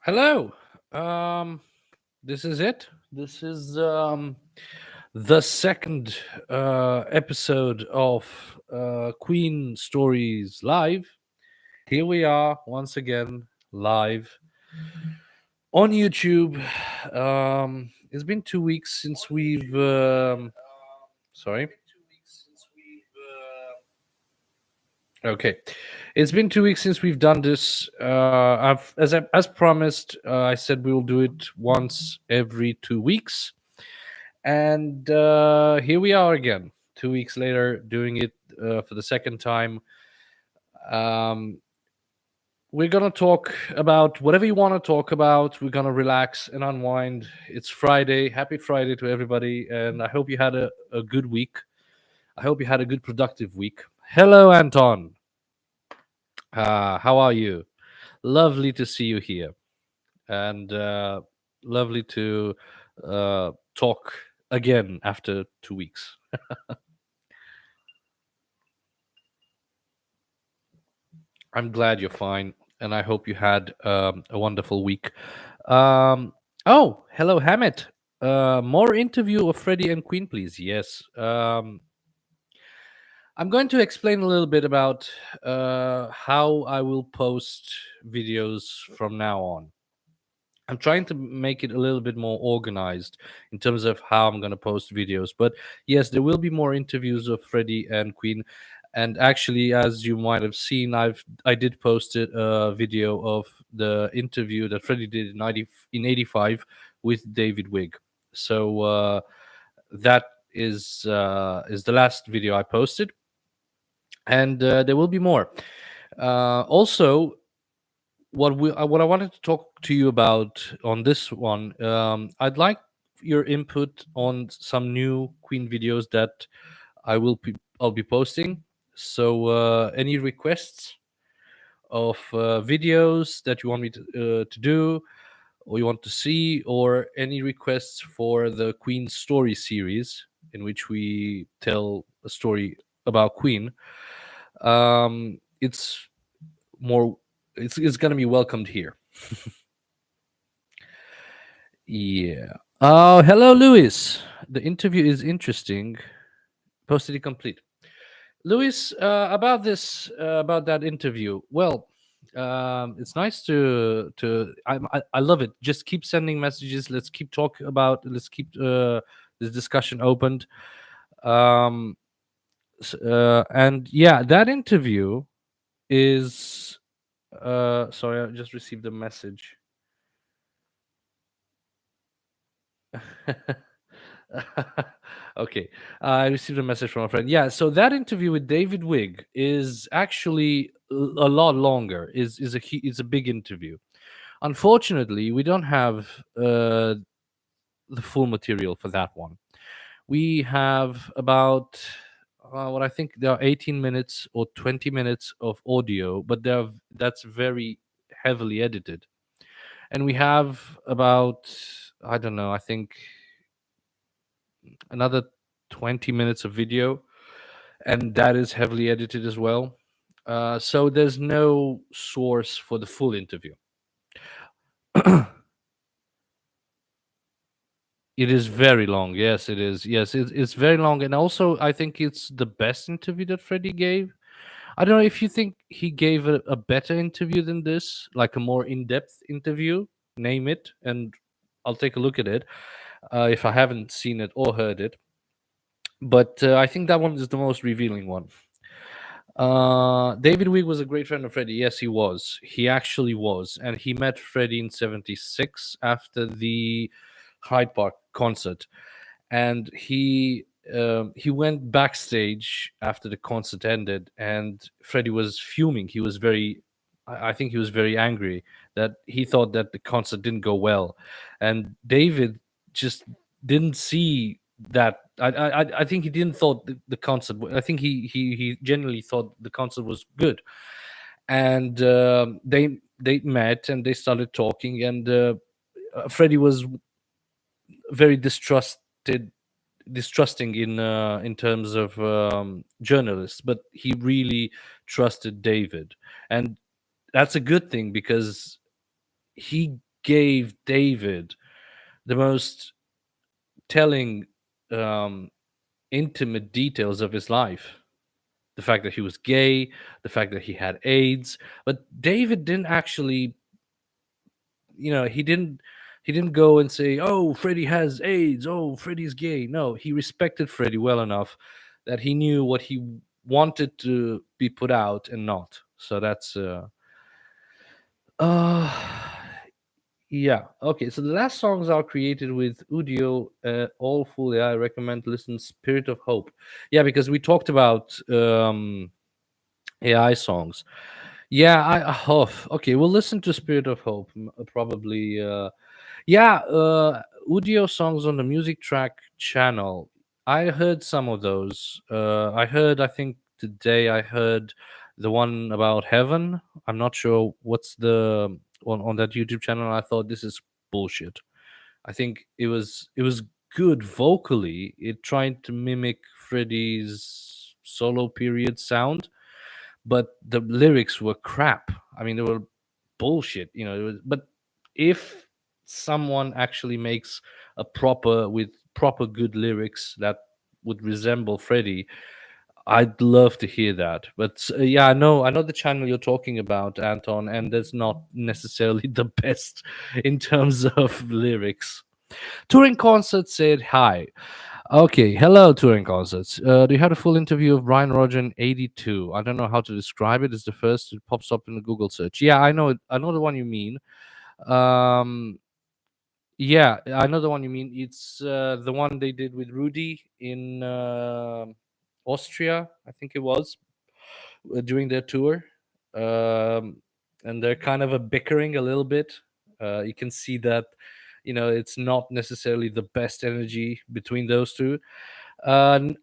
Hello. Um, this is it. This is the second episode of Queen Stories Live. Here we are once again live on YouTube. It's been 2 weeks since we've. Sorry. Okay, it's been 2 weeks since we've done this. As promised, I said we will do it once every 2 weeks, and here we are again, 2 weeks later, doing it for the second time. Um, we're gonna talk about whatever you want to talk about. We're gonna relax and unwind. It's Friday. Happy Friday to everybody, and I hope you had a good week. I hope you had a good, productive week. Hello, Anton. How are you? Lovely to see you here, and lovely to talk again after 2 weeks. I'm glad you're fine, and I hope you had a wonderful week. Um, oh, hello, Hammett. More interview of Freddie and Queen, please. Yes. I'm going to explain a little bit about how I will post videos from now on. I'm trying to make it a little bit more organized in terms of how I'm going to post videos. But yes, there will be more interviews of Freddie and Queen. And actually, as you might have seen, I did post a video of the interview that Freddie did in '85 with David Wigg. So that is the last video I posted, and there will be more. Also, what I wanted to talk to you about on this one, I'd like your input on some new Queen videos that I'll be posting. So any requests of videos that you want me to do, or you want to see, or any requests for the Queen story series in which we tell a story about Queen, it's more it's gonna be welcomed here. Yeah. Oh, hello, Louis. The interview is interesting. Posted it complete. Louis, about that interview. Well, it's nice I love it. Just keep sending messages. Let's keep talking about. Let's keep this discussion opened. Um, and yeah, that interview is. Sorry, I just received a message. Okay, I received a message from a friend. Yeah, so that interview with David Wigg is actually a lot longer. Is a big interview. Unfortunately, we don't have the full material for that one. We have about what I think there are 18 minutes or 20 minutes of audio, but that's very heavily edited. And we have about, I don't know, I think another 20 minutes of video, and that is heavily edited as well. So there's no source for the full interview. It is very long. Yes, it is. Yes, it's very long, and also I think it's the best interview that Freddie gave. I don't know if you think he gave a better interview than this, like a more in-depth interview. Name it, and I'll take a look at it if I haven't seen it or heard it. But I think that one is the most revealing one. David Wigg was a great friend of Freddie. Yes, he was. He actually was, and he met Freddie in '76 after the Hyde Park concert, and he went backstage after the concert ended, and Freddie was fuming. He was very, I think he was very angry that he thought that the concert didn't go well, and David just didn't see that. I think he didn't thought the concert. I think he genuinely thought the concert was good, and they met and they started talking, and Freddie was very distrusting in terms of journalists, but he really trusted David, and that's a good thing because he gave David the most telling, um, intimate details of his life. The fact that he was gay, the fact that he had AIDS, but David didn't actually, he didn't go and say, "Oh, Freddie has AIDS. Oh, Freddie's gay." No, he respected Freddie well enough that he knew what he wanted to be put out and not. So that's uh yeah. Okay, so the last songs are created with Udio, all full. Yeah, I recommend listen Spirit of Hope. Yeah, because we talked about AI songs. Yeah, okay, we'll listen to Spirit of Hope, probably. Yeah, Udio songs on the music track channel. I heard some of those. I think today I heard the one about heaven. I'm not sure what's the on that YouTube channel. I thought this is bullshit. I think it was good vocally. It tried to mimic Freddie's solo period sound, but the lyrics were crap. I mean, they were bullshit. But if someone actually makes a proper good lyrics that would resemble Freddie, I'd love to hear that. But yeah, I know the channel you're talking about, Anton, and that's not necessarily the best in terms of lyrics. Touring Concert said hi. Okay, hello, Touring Concerts. Do you have a full interview of Brian Roger in '82? I don't know how to describe it. It's the first it pops up in the Google search. Yeah, I know it. I know the one you mean. Um, yeah, I know the one you mean. It's the one they did with Rudy in Austria, I think it was, during their tour. Um, and they're kind of a bickering a little bit. You can see that, it's not necessarily the best energy between those two. I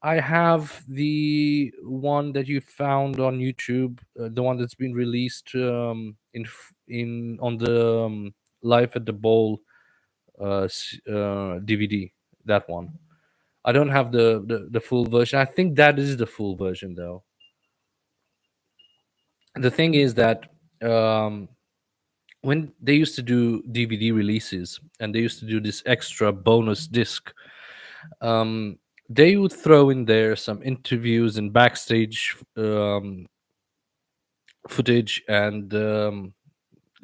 have the one that you found on YouTube, the one that's been released in on the Life at the Bowl DVD. That one. I don't have the full version. I think that is the full version though. The thing is that um, when they used to do DVD releases and they used to do this extra bonus disc, um, they would throw in there some interviews and backstage footage and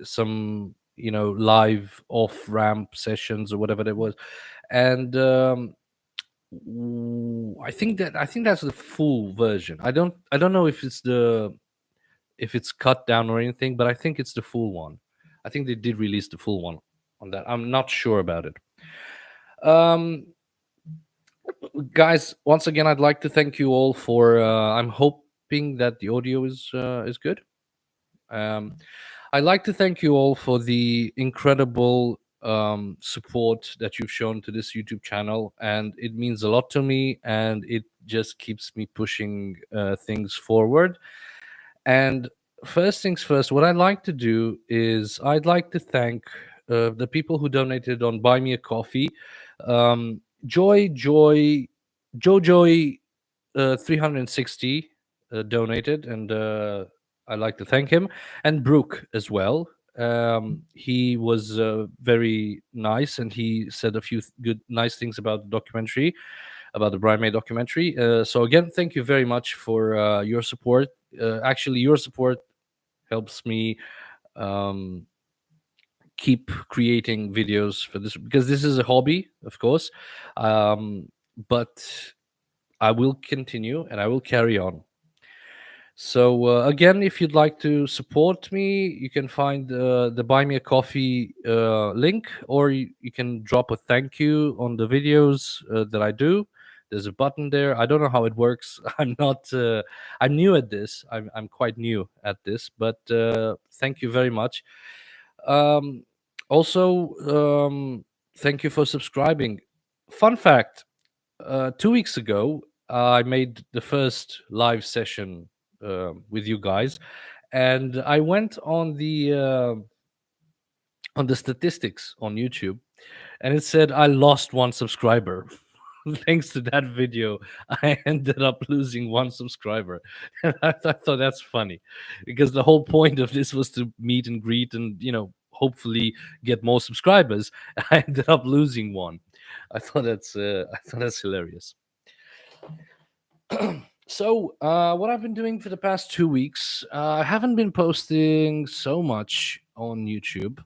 some live off ramp sessions or whatever it was. And I think that's the full version. I don't know if it's cut down or anything, but I think it's the full one. I think they did release the full one on that. I'm not sure about it. Um, Guys, once again, I'd like to thank you all for. I'm hoping that the audio is good. Um, I'd like to thank you all for the incredible support that you've shown to this YouTube channel, and it means a lot to me, and it just keeps me pushing things forward. And first things first, what I'd like to do is I'd like to thank the people who donated on Buy Me a Coffee. Joy, Joy, Joy 360 donated, and I'd like to thank him, and Brooke as well. He was very nice, and he said a few good, nice things about the documentary, about the Brian May documentary. So again, thank you very much for your support. Actually, your support helps me um, keep creating videos for this, because this is a hobby, of course. But I will continue and I will carry on. So again, if you'd like to support me, you can find the Buy Me a Coffee link, or you can drop a thank you on the videos that I do. There's a button there. I don't know how it works. I'm not. I'm new at this. I'm quite new at this, but thank you very much. Um, Also, thank you for subscribing. Fun fact: 2 weeks ago, I made the first live session with you guys, and I went on the statistics on YouTube, and it said I lost one subscriber. Thanks to that video, I ended up losing one subscriber. And I thought that's funny, because the whole point of this was to meet and greet and hopefully get more subscribers. I ended up losing one. I thought that's hilarious. So, what I've been doing for the past 2 weeks, I haven't been posting so much on YouTube.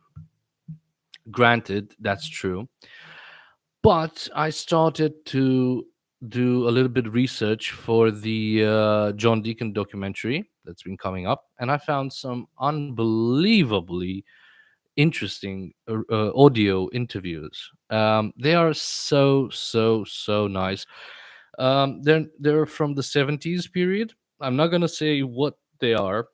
Granted, that's true, but I started to do a little bit of research for the John Deacon documentary that's been coming up, and I found some unbelievably interesting audio interviews. They are so nice. They're from the 70s period. I'm not gonna say what they are.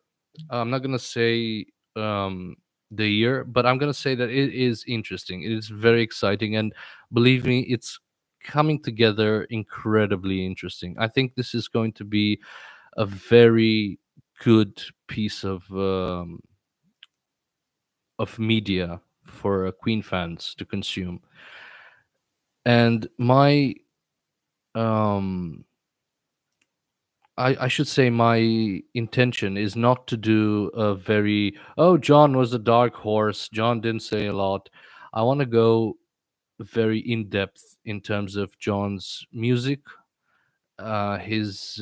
I'm not gonna say um, the year, but I'm gonna say that it is interesting. It is very exciting, and believe me, it's coming together incredibly interesting. I think this is going to be a very good piece of media for Queen fans to consume. And my um I should say my intention is not to do a very, oh, John was a dark horse, John didn't say a lot. I want to go very in depth in terms of John's music, his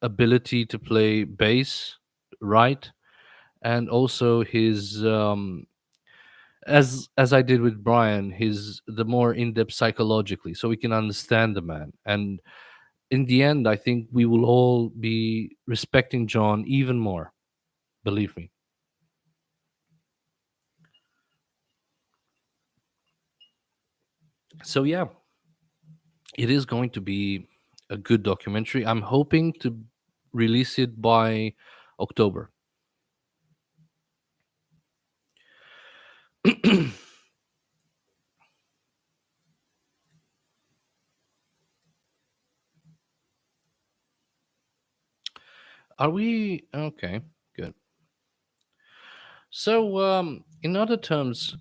ability to play bass right, and also his as I did with Brian, his the more in depth psychologically, so we can understand the man. And in the end, I think we will all be respecting John even more. Believe me. So yeah, it is going to be a good documentary. I'm hoping to release it by October. Are we okay? Good. So, in other terms,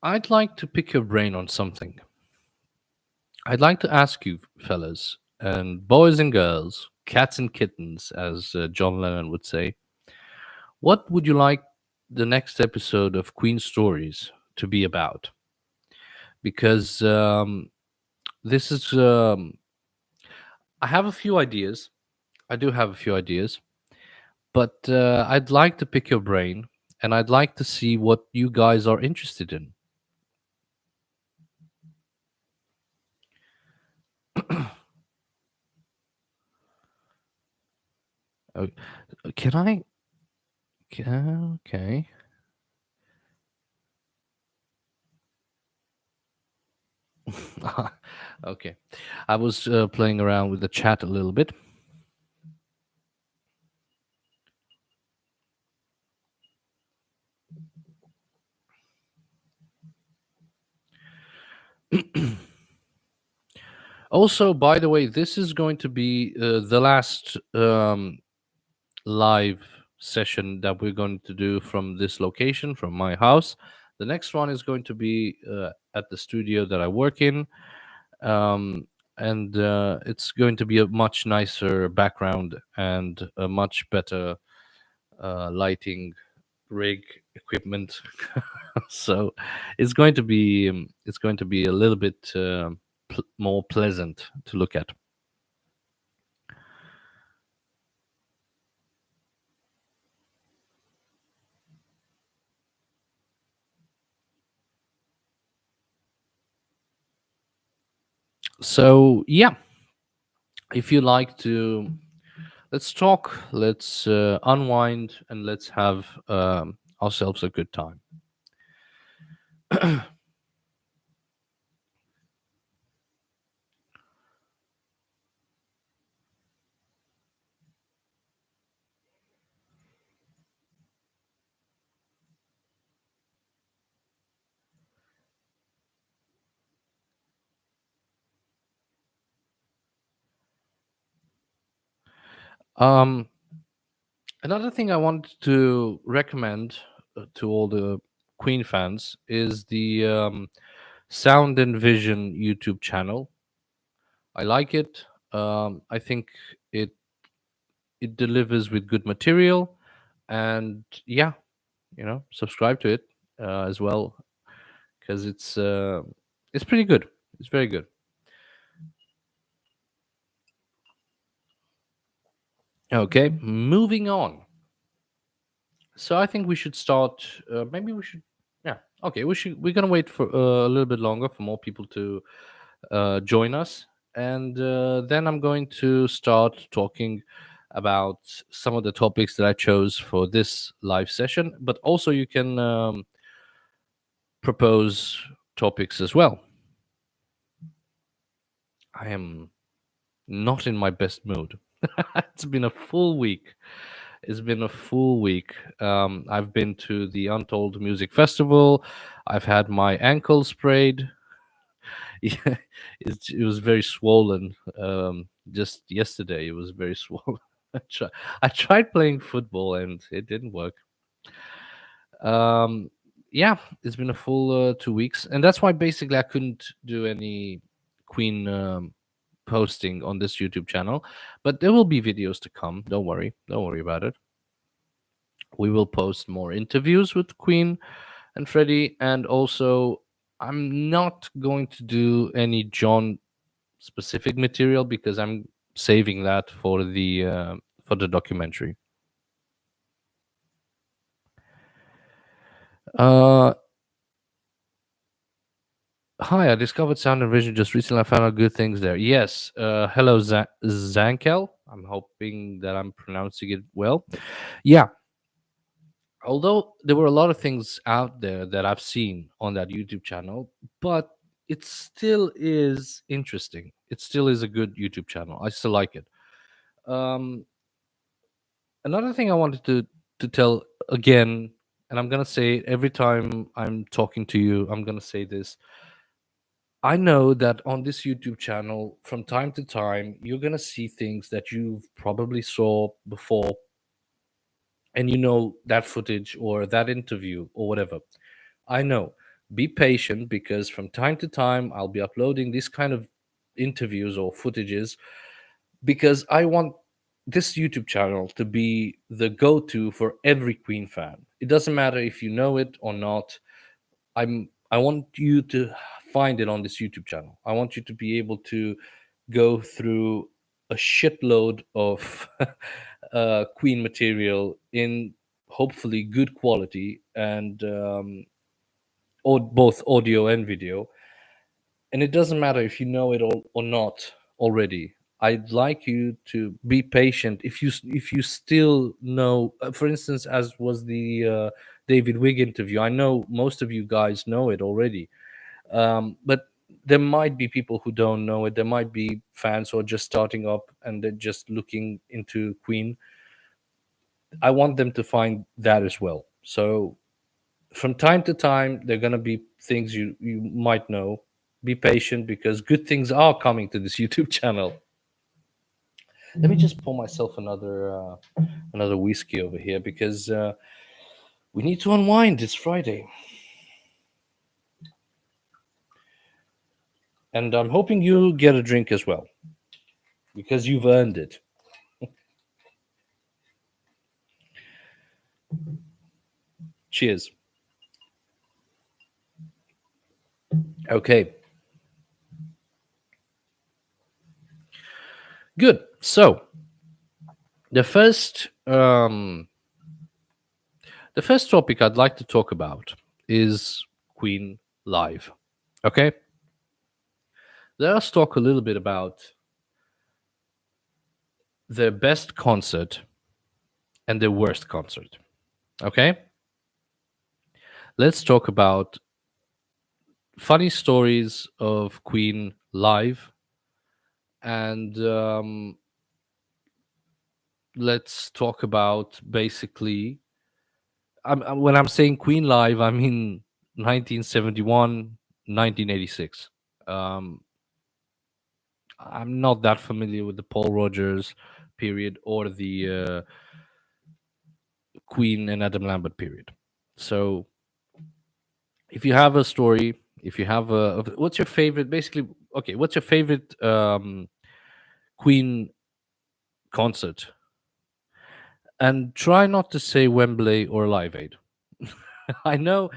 I'd like to pick your brain on something. I'd like to ask you, fellas, and boys and girls, cats and kittens, as John Lennon would say, what would you like the next episode of Queen Stories to be about? Because this is, I have a few ideas. I do have a few ideas, but I'd like to pick your brain and I'd like to see what you guys are interested in. Uh, Can I? Okay. Okay. I was playing around with the chat a little bit. Also, by the way, this is going to be the last live session that we're going to do from this location, from my house. The next one is going to be at the studio that I work in. Um, and it's going to be a much nicer background and a much better lighting rig equipment. So it's going to be a little bit more pleasant to look at. So yeah, if you like to, let's talk, let's unwind, and let's have ourselves a good time. um, Another thing I wanted to recommend to all the Queen fans is the Sound and Vision YouTube channel. I like it. I think it it delivers with good material, and yeah, subscribe to it as well, because it's pretty good. It's very good. Okay, moving on. So I think we should start. Maybe we should. Yeah. Okay. We're gonna wait for a little bit longer for more people to join us, and then I'm going to start talking about some of the topics that I chose for this live session. But also, you can propose topics as well. I am not in my best mood. It's been a full week. It's been a full week. I've been to the Untold Music Festival. I've had my ankle sprayed. Yeah, it was very swollen. Just yesterday, it was very swollen. I tried playing football and it didn't work. Um, yeah, it's been a full 2 weeks, and that's why basically I couldn't do any Queen posting on this YouTube channel. But there will be videos to come. Don't worry about it. We will post more interviews with Queen and Freddie, and also I'm not going to do any John specific material because I'm saving that for the documentary. Uh, Hi, I discovered Sound and Vision just recently. I found out good things there. Yes. Hello, Zankel. I'm hoping that I'm pronouncing it well. Yeah. Although there were a lot of things out there that I've seen on that YouTube channel, but it still is interesting. It still is a good YouTube channel. I still like it. Um, Another thing I wanted to tell again, and I'm gonna say it every time I'm talking to you. I'm gonna say this. I know that on this YouTube channel, from time to time, you're gonna see things that you've probably saw before, and that footage or that interview or whatever. I know. Be patient, because from time to time I'll be uploading this kind of interviews or footages, because I want this YouTube channel to be the go-to for every Queen fan. It doesn't matter if you know it or not. I want you to find it on this YouTube channel. I want you to be able to go through a shitload of Queen material in hopefully good quality, and or both audio and video. And it doesn't matter if you know it all or not already. I'd like you to be patient. If you still know, for instance, as was the David Wig interview, I know most of you guys know it already, but there might be people who don't know it. There might be fans who are just starting up and they're just looking into Queen. I want them to find that as well. So from time to time, there are going to be things you might know. Be patient, because good things are coming to this YouTube channel. Let me just pour myself another whiskey over here, because we need to unwind. It's Friday, and I'm hoping you'll get a drink as well, because you've earned it. Cheers. Okay. Good. So the first topic I'd like to talk about is Queen Live. Okay. Let us talk a little bit about their best concert and their worst concert. Okay. Let's talk about funny stories of Queen live, and let's talk about basically. When I'm saying Queen live, I mean 1971, 1986. Um, I'm not that familiar with the Paul Rogers period or the Queen and Adam Lambert period. So, if you have a story, if you have what's your favorite? Basically, okay, what's your favorite Queen concert? And try not to say Wembley or Live Aid. I know,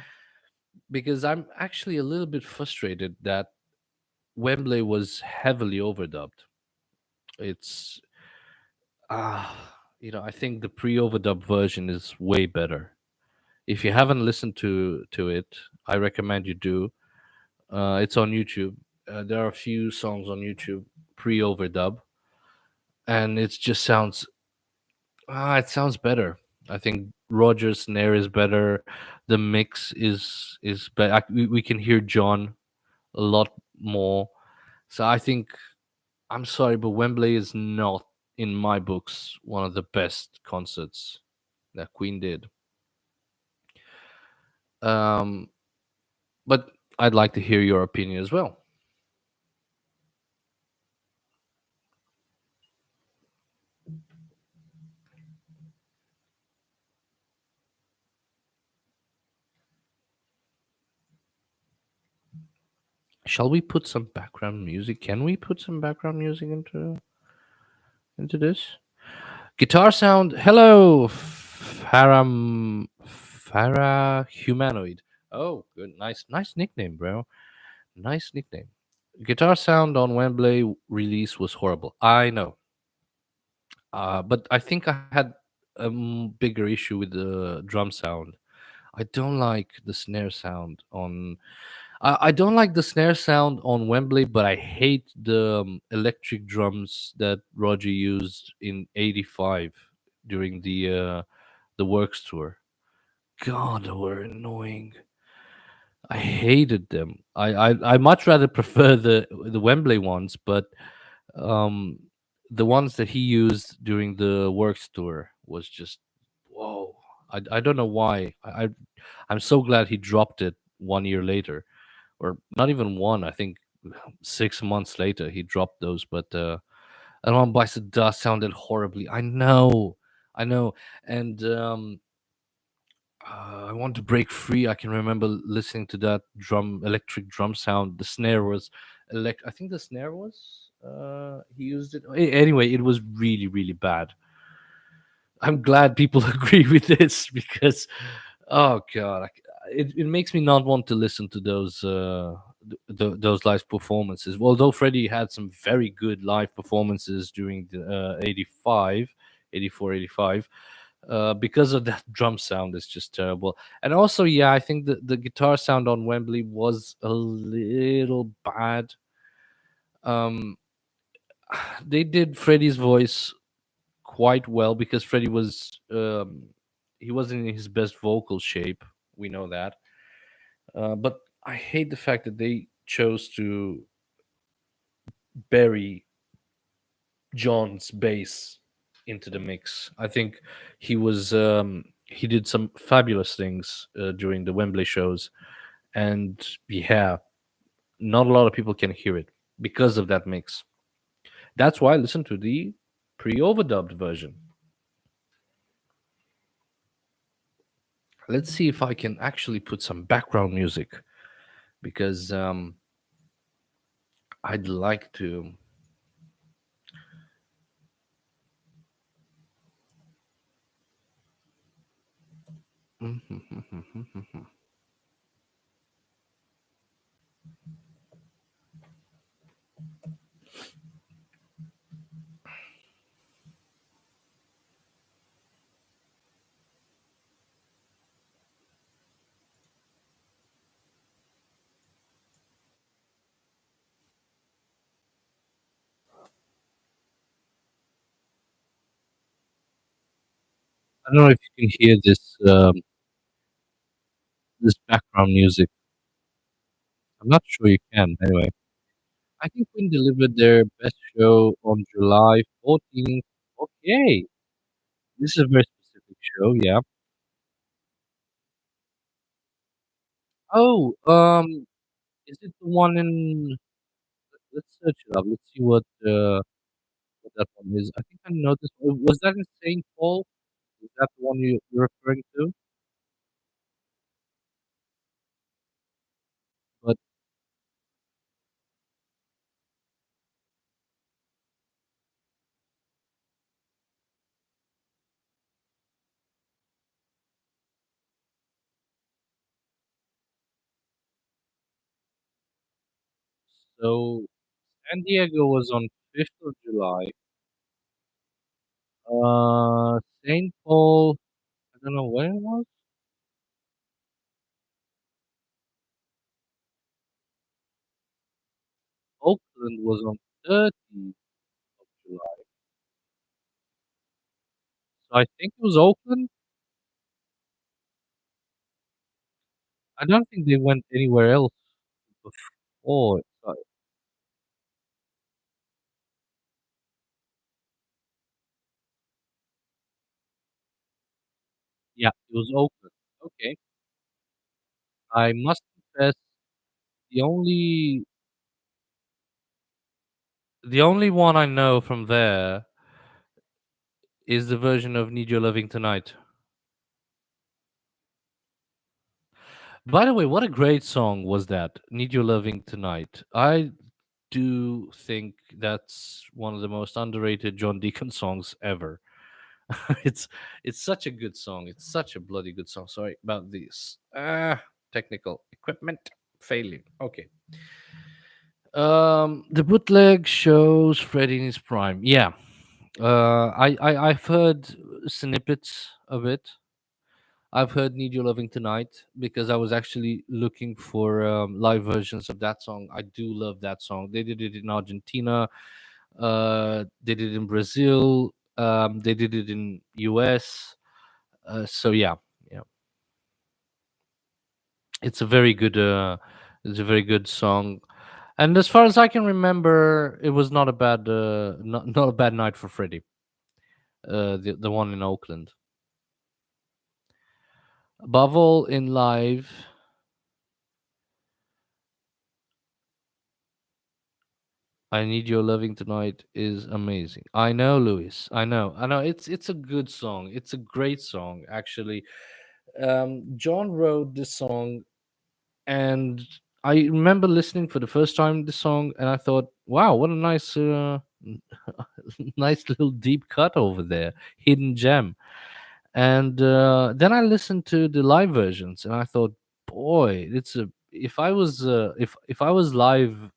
because I'm actually a little bit frustrated that Wembley was heavily overdubbed. It's I think the pre-overdub version is way better. If you haven't listened to it, I recommend you do. It's on YouTube. There are a few songs on YouTube pre-overdub, and it just sounds it sounds better. I think Roger's snare is better. The mix is better. We can hear John a lot more. So I think, I'm sorry, but Wembley is not, in my books, one of the best concerts that Queen did. Um, but I'd like to hear your opinion as well. Shall we put some background music? Can we put some background music into this? Guitar sound. Hello, Farah Humanoid. Oh, good, nice nickname, bro. Nice nickname. Guitar sound on Wembley release was horrible. I know, but I think I had a bigger issue with the drum sound. I don't like the snare sound on. I don't like the snare sound on Wembley, but I hate the electric drums that Roger used in '85 during the Works tour. God, they were annoying. I hated them. I much rather prefer the Wembley ones, but um, the ones that he used during the Works tour was just whoa. I don't know why. I'm so glad he dropped it 1 year later, or not even one. I think 6 months later he dropped those. But Alarm Bites the Dust sounded horribly. I know, and I want to break free. I can remember listening to that electric drum sound. The snare was I think the snare was. He used it anyway. It was really, really bad. I'm glad people agree with this because, oh god, it makes me not want to listen to those those live performances. Although Freddie had some very good live performances during the 85, 84, 85, because of that drum sound is just terrible. And also, yeah, I think the guitar sound on Wembley was a little bad. Um, they did Freddie's voice quite well because Freddie was he wasn't in his best vocal shape. We know that, but I hate the fact that they chose to bury John's bass into the mix. I think he did some fabulous things during the Wembley shows, and yeah, not a lot of people can hear it because of that mix. That's why I listen to the pre-overdubbed version. Let's see if I can actually put some background music because I'd like to. I don't know if you can hear this background music. I'm not sure you can. Anyway, I think Queen delivered their best show on July 14th. Okay, this is a very specific show. Yeah. Oh, is it the one in? Let's search it up. Let's see what that one is. I think I know this. Was that in Saint Paul? Is that the one you're referring to? But So San Diego was on 5th of July. St. Paul, I don't know when it was. Oakland was on 30th of July. So I think it was Oakland. I don't think they went anywhere else before. Yeah, it was Oakland. Okay. I must confess, the only the only one I know from there is the version of "Need Your Loving Tonight." By the way, what a great song was that, "Need Your Loving Tonight." I do think that's one of the most underrated John Deacon songs ever. it's it's such a good song. It's such a bloody good song. Sorry about this. Technical equipment failing. Okay. The bootleg shows Freddy in his prime. Yeah. I've heard snippets of it. I've heard "Need Your Loving Tonight" because I was actually looking for live versions of that song. I do love that song. They did it in Argentina. They did it in Brazil. They did it in US. So yeah, yeah, it's a very good. It's a very good song. And as far as I can remember, it was not a bad, not a bad night for Freddie. The one in Oakland. Above all, in live, "I Need Your Loving Tonight" is amazing. I know, Louis. I know. It's a good song. It's a great song, actually. John wrote this song, and I remember listening for the first time the song, and I thought, "Wow, what a nice, nice little deep cut over there, hidden gem." And then I listened to the live versions, and I thought, "Boy, it's a if I was live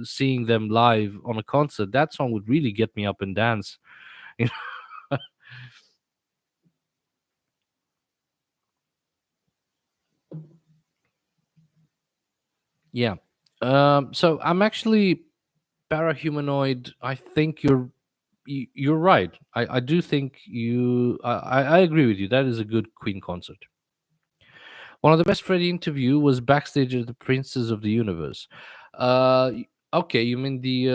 seeing them live on a concert, that song would really get me up and dance." You know? Yeah. So I'm actually parahumanoid. I think you're right. I do think I agree with you. That is a good Queen concert. One of the best Freddie interview was backstage at the Princes of the Universe. Okay, you mean the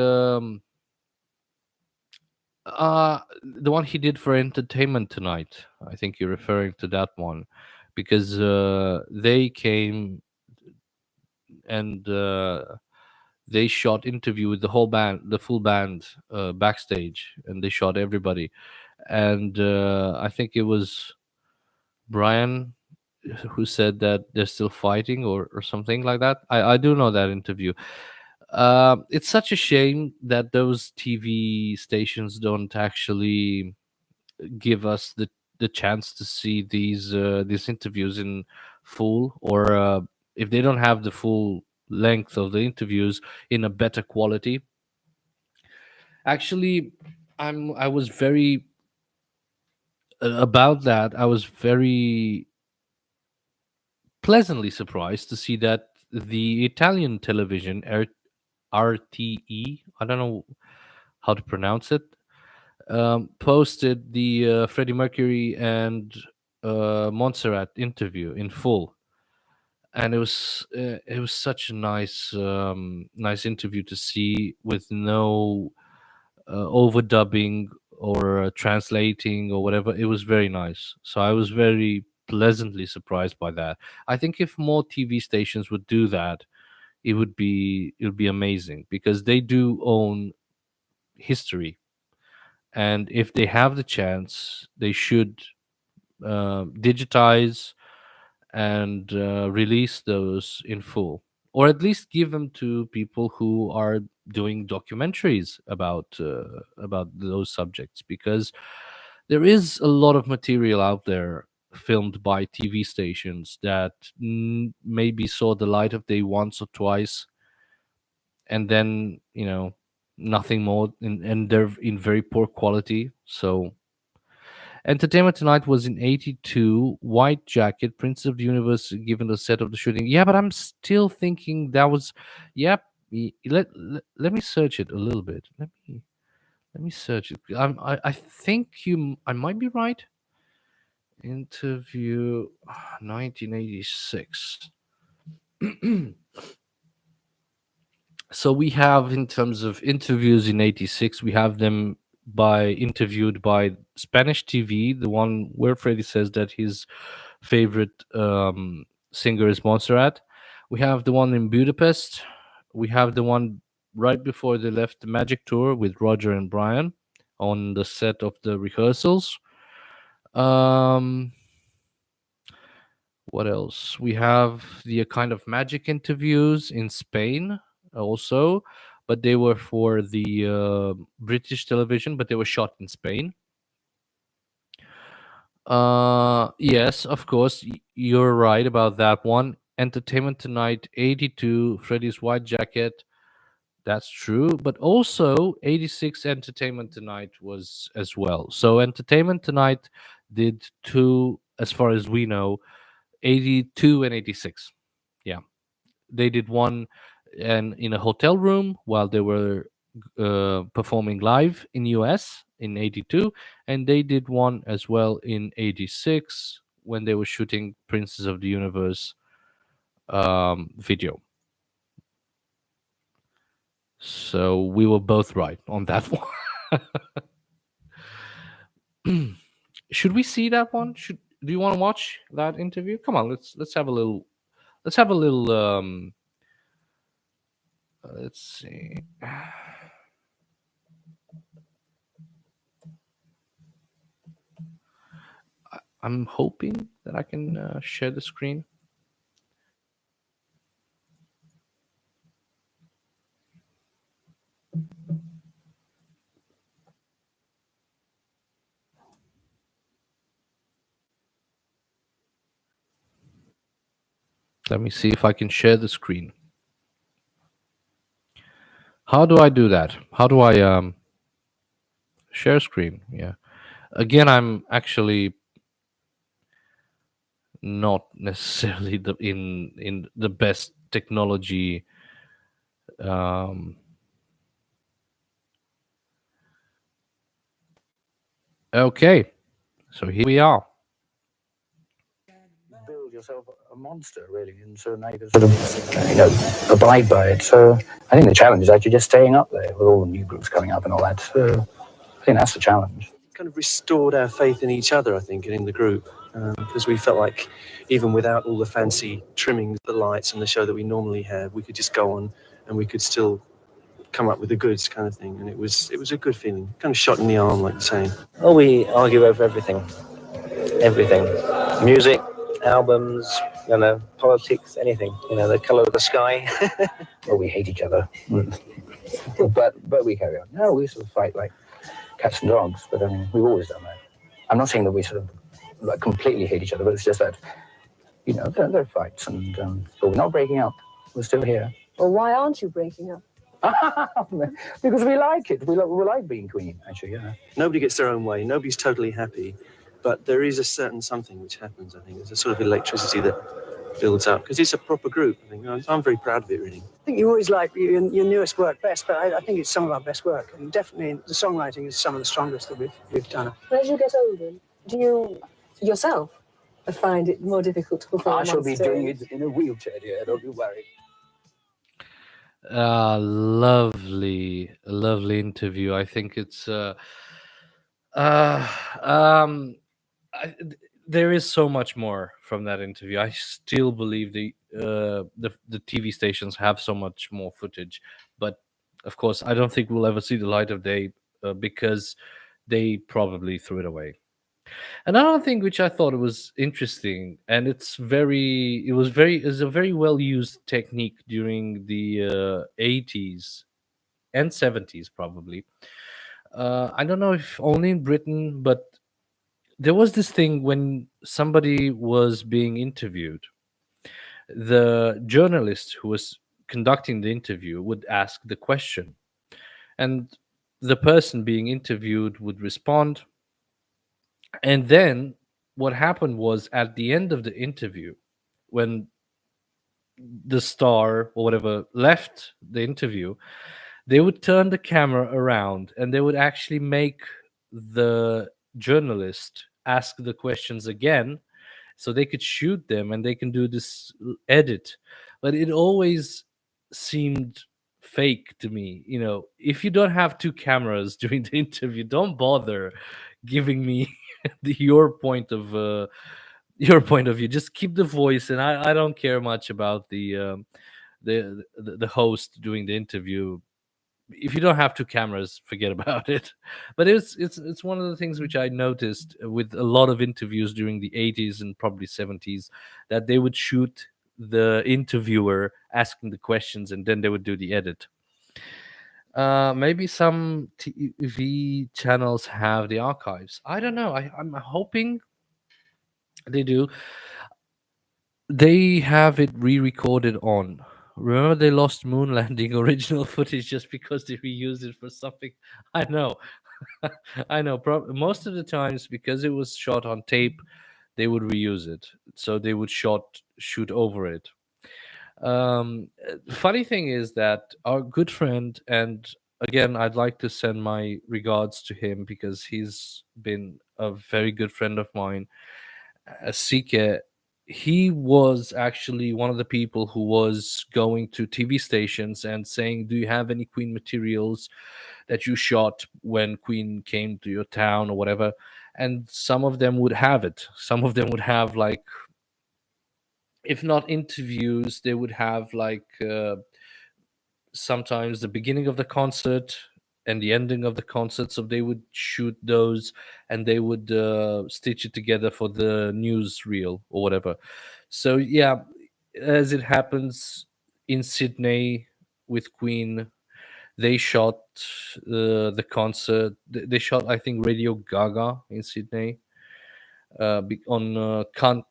one he did for Entertainment Tonight? I think you're referring to that one, because they came and they shot interview with the whole band, the full band, backstage, and they shot everybody. And I think it was Brian who said that they're still fighting, or something like that. I do know that interview. It's such a shame that those TV stations don't actually give us the chance to see these interviews in full, or if they don't have the full length of the interviews in a better quality. Actually, I was very about that. I was very pleasantly surprised to see that the Italian television, RTE, I don't know how to pronounce it, posted the Freddie Mercury and Montserrat interview in full, and it was such a nice interview to see, with no overdubbing or translating or whatever. It was very nice. So I was very pleasantly surprised by that. I think if more TV stations would do that, it would be amazing, because they do own history, and if they have the chance, they should digitize and release those in full, or at least give them to people who are doing documentaries about those subjects, because there is a lot of material out there filmed by TV stations that maybe saw the light of day once or twice, and then nothing more, and they're in very poor quality. So Entertainment Tonight was in 82, White Jacket, Prince of the Universe, given the set of the shooting. Yeah, but I'm still thinking that was, yep. Let me search it a little bit. Let me search it. I think I might be right. Interview 1986. So we have, in terms of interviews in 86, we have them interviewed by Spanish TV, the one where Freddie says that his favorite singer is Montserrat. We have the one in Budapest. We have the one right before they left the Magic Tour with Roger and Brian on the set of the rehearsals. um what else? We have the kind of magic interviews in Spain also, but they were for the British television, but they were shot in Spain. Yes, of course, you're right about that one. Entertainment Tonight 82, Freddy's White Jacket. That's true, but also 86 Entertainment Tonight was as well. So Entertainment Tonight did two, as far as we know, 82 and 86. Yeah, they did one and in a hotel room while they were performing live in US in 82, and they did one as well in 86 when they were shooting Princes of the Universe video. So we were both right on that one. Should we see that one? Do you want to watch that interview? Come on, let's have a little. Let's have a little. Let's see. I'm hoping that I can share the screen. Let me see if I can share the screen. How do I do that? How do I share screen? Yeah. Again, I'm actually not necessarily in the best technology. Um, okay, so here we are. Build yourself a monster, really, and so now you can sort of, abide by it. So I think the challenge is actually just staying up there with all the new groups coming up and all that. So I think that's the challenge. Kind of restored our faith in each other, I think, and in the group, because we felt like even without all the fancy trimmings, the lights, and the show that we normally have, we could just go on and we could still come up with the goods, kind of thing. And it was a good feeling, kind of shot in the arm, like you're saying. Oh, we argue over everything, music, albums, politics, anything. The color of the sky. Well, we hate each other, but we carry on. No, we sort of fight like cats and dogs, but we've always done that. I'm not saying that we sort of like completely hate each other, but it's just that there are fights, and but we're not breaking up. We're still here. Well, why aren't you breaking up? Because we like it. We like being Queen, actually. Yeah. Nobody gets their own way. Nobody's totally happy, but there is a certain something which happens. I think there's a sort of electricity that builds up because it's a proper group. I think I'm very proud of it, really. I think you always like your newest work best, but I think it's some of our best work, and definitely the songwriting is some of the strongest that we've done. As you get older, do you yourself find it more difficult to perform? I shall on be stage? doing it in a wheelchair, dear. Don't you worry. Lovely interview. I think it's uh um I, there is so much more from that interview. I still believe the TV stations have so much more footage, but of course I don't think we'll ever see the light of day because they probably threw it away. Another thing which I thought was interesting, and it was a very well used technique during the 80s and 70s probably. I don't know if only in Britain, but there was this thing when somebody was being interviewed. The journalist who was conducting the interview would ask the question, and the person being interviewed would respond. And then what happened was, at the end of the interview, when the star or whatever left the interview, they would turn the camera around and they would actually make the journalist ask the questions again, so they could shoot them and they can do this edit. But it always seemed fake to me. If you don't have two cameras during the interview, don't bother giving me your point of view. Just keep the voice, and I don't care much about the host doing the interview. If you don't have two cameras, forget about it. But it's one of the things which I noticed with a lot of interviews during the 80s and probably 70s, that they would shoot the interviewer asking the questions and then they would do the edit. Maybe some TV channels have the archives. I don't know. I'm hoping they do. They have it re-recorded on. Remember, they lost moon landing original footage just because they reused it for something. I know. I know. Most of the times, because it was shot on tape, they would reuse it. So they would shoot over it. Funny thing is that our good friend, and again, I'd like to send my regards to him because he's been a very good friend of mine, Sike. He was actually one of the people who was going to TV stations and saying, do you have any Queen materials that you shot when Queen came to your town or whatever? And some of them would have it. Some of them would have, like, if not interviews, they would have like sometimes the beginning of the concert and the ending of the concert. So they would shoot those and they would stitch it together for the newsreel or whatever. So yeah, as it happens in Sydney with Queen, they shot the concert. They shot, I think, Radio Gaga in Sydney on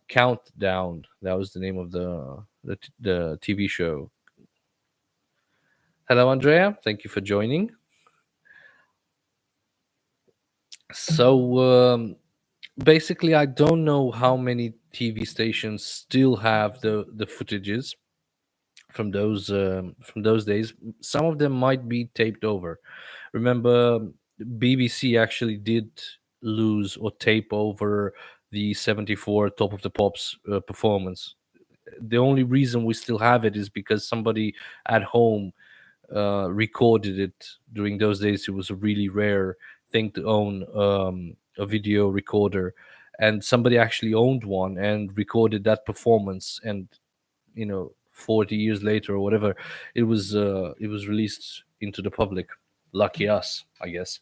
Countdown. That was the name of the TV show. Hello, Andrea. Thank you for joining. So basically, I don't know how many TV stations still have the footages from those days. Some of them might be taped over. Remember, BBC actually did lose or tape over the 74 Top of the Pops performance. The only reason we still have it is because somebody at home recorded it during those days. It was a really rare thing to own a video recorder, and somebody actually owned one and recorded that performance. And 40 years later or whatever, it was released into the public. Lucky us, I guess.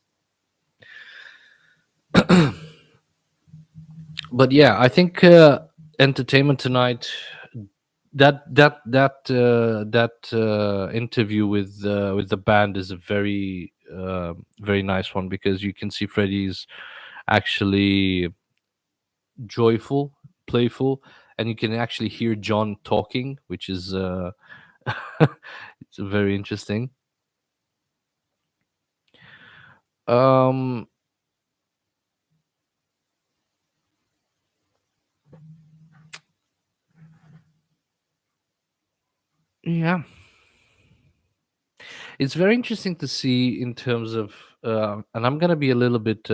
But yeah, I think Entertainment Tonight, that interview with the band is a very very nice one, because you can see Freddie's actually joyful, playful, and you can actually hear John talking, which is it's very interesting. Yeah, it's very interesting to see in terms of and I'm gonna be a little bit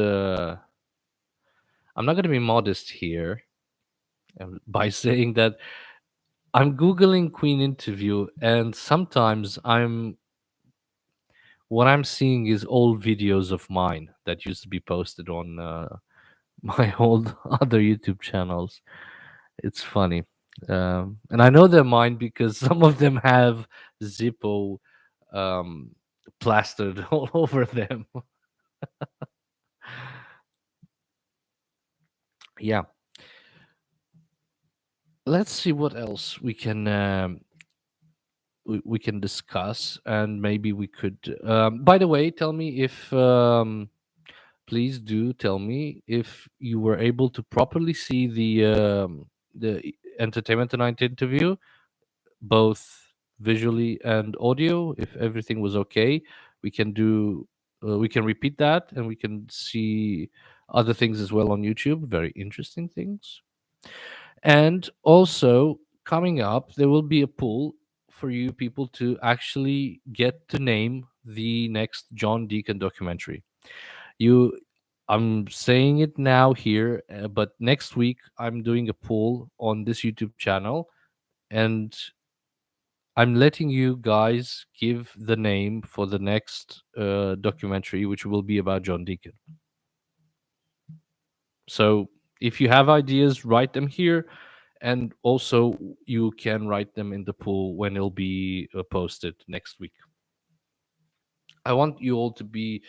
I'm not gonna be modest here by saying that I'm googling Queen interview, and sometimes what I'm seeing is old videos of mine that used to be posted on my old other YouTube channels. It's funny. And I know they're mine because some of them have Zippo plastered all over them. Yeah. Let's see what else we can we can discuss, and maybe we could. By the way, tell me if please do tell me if you were able to properly see the Entertainment Tonight interview, both visually and audio. If everything was okay, we can do we can repeat that, and we can see other things as well on YouTube, very interesting things. And also, coming up, there will be a pool for you people to actually get to name the next John Deacon documentary. You, I'm saying it now here, but next week I'm doing a poll on this YouTube channel, and I'm letting you guys give the name for the next documentary, which will be about John Deacon. So if you have ideas, write them here, and also you can write them in the pool when it'll be posted next week. I want you all to be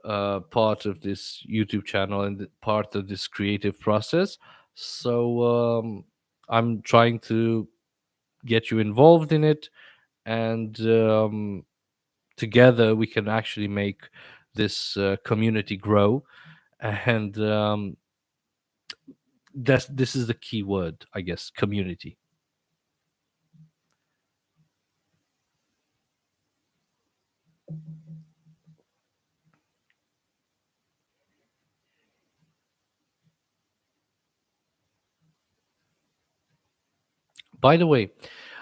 part of this YouTube channel and part of this creative process. So I'm trying to get you involved in it, and together we can actually make this community grow. And this is the key word, I guess, community. By the way,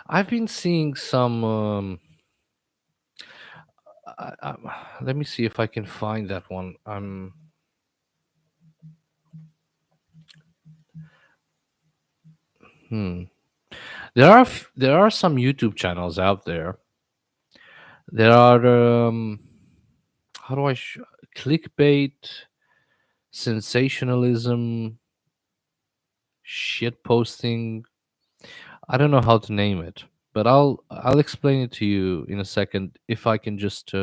I've been seeing some let me see if I can find that one. There are some YouTube channels out there. There are how do I clickbait, sensationalism, shit posting. I don't know how to name it, but I'll explain it to you in a second if I can just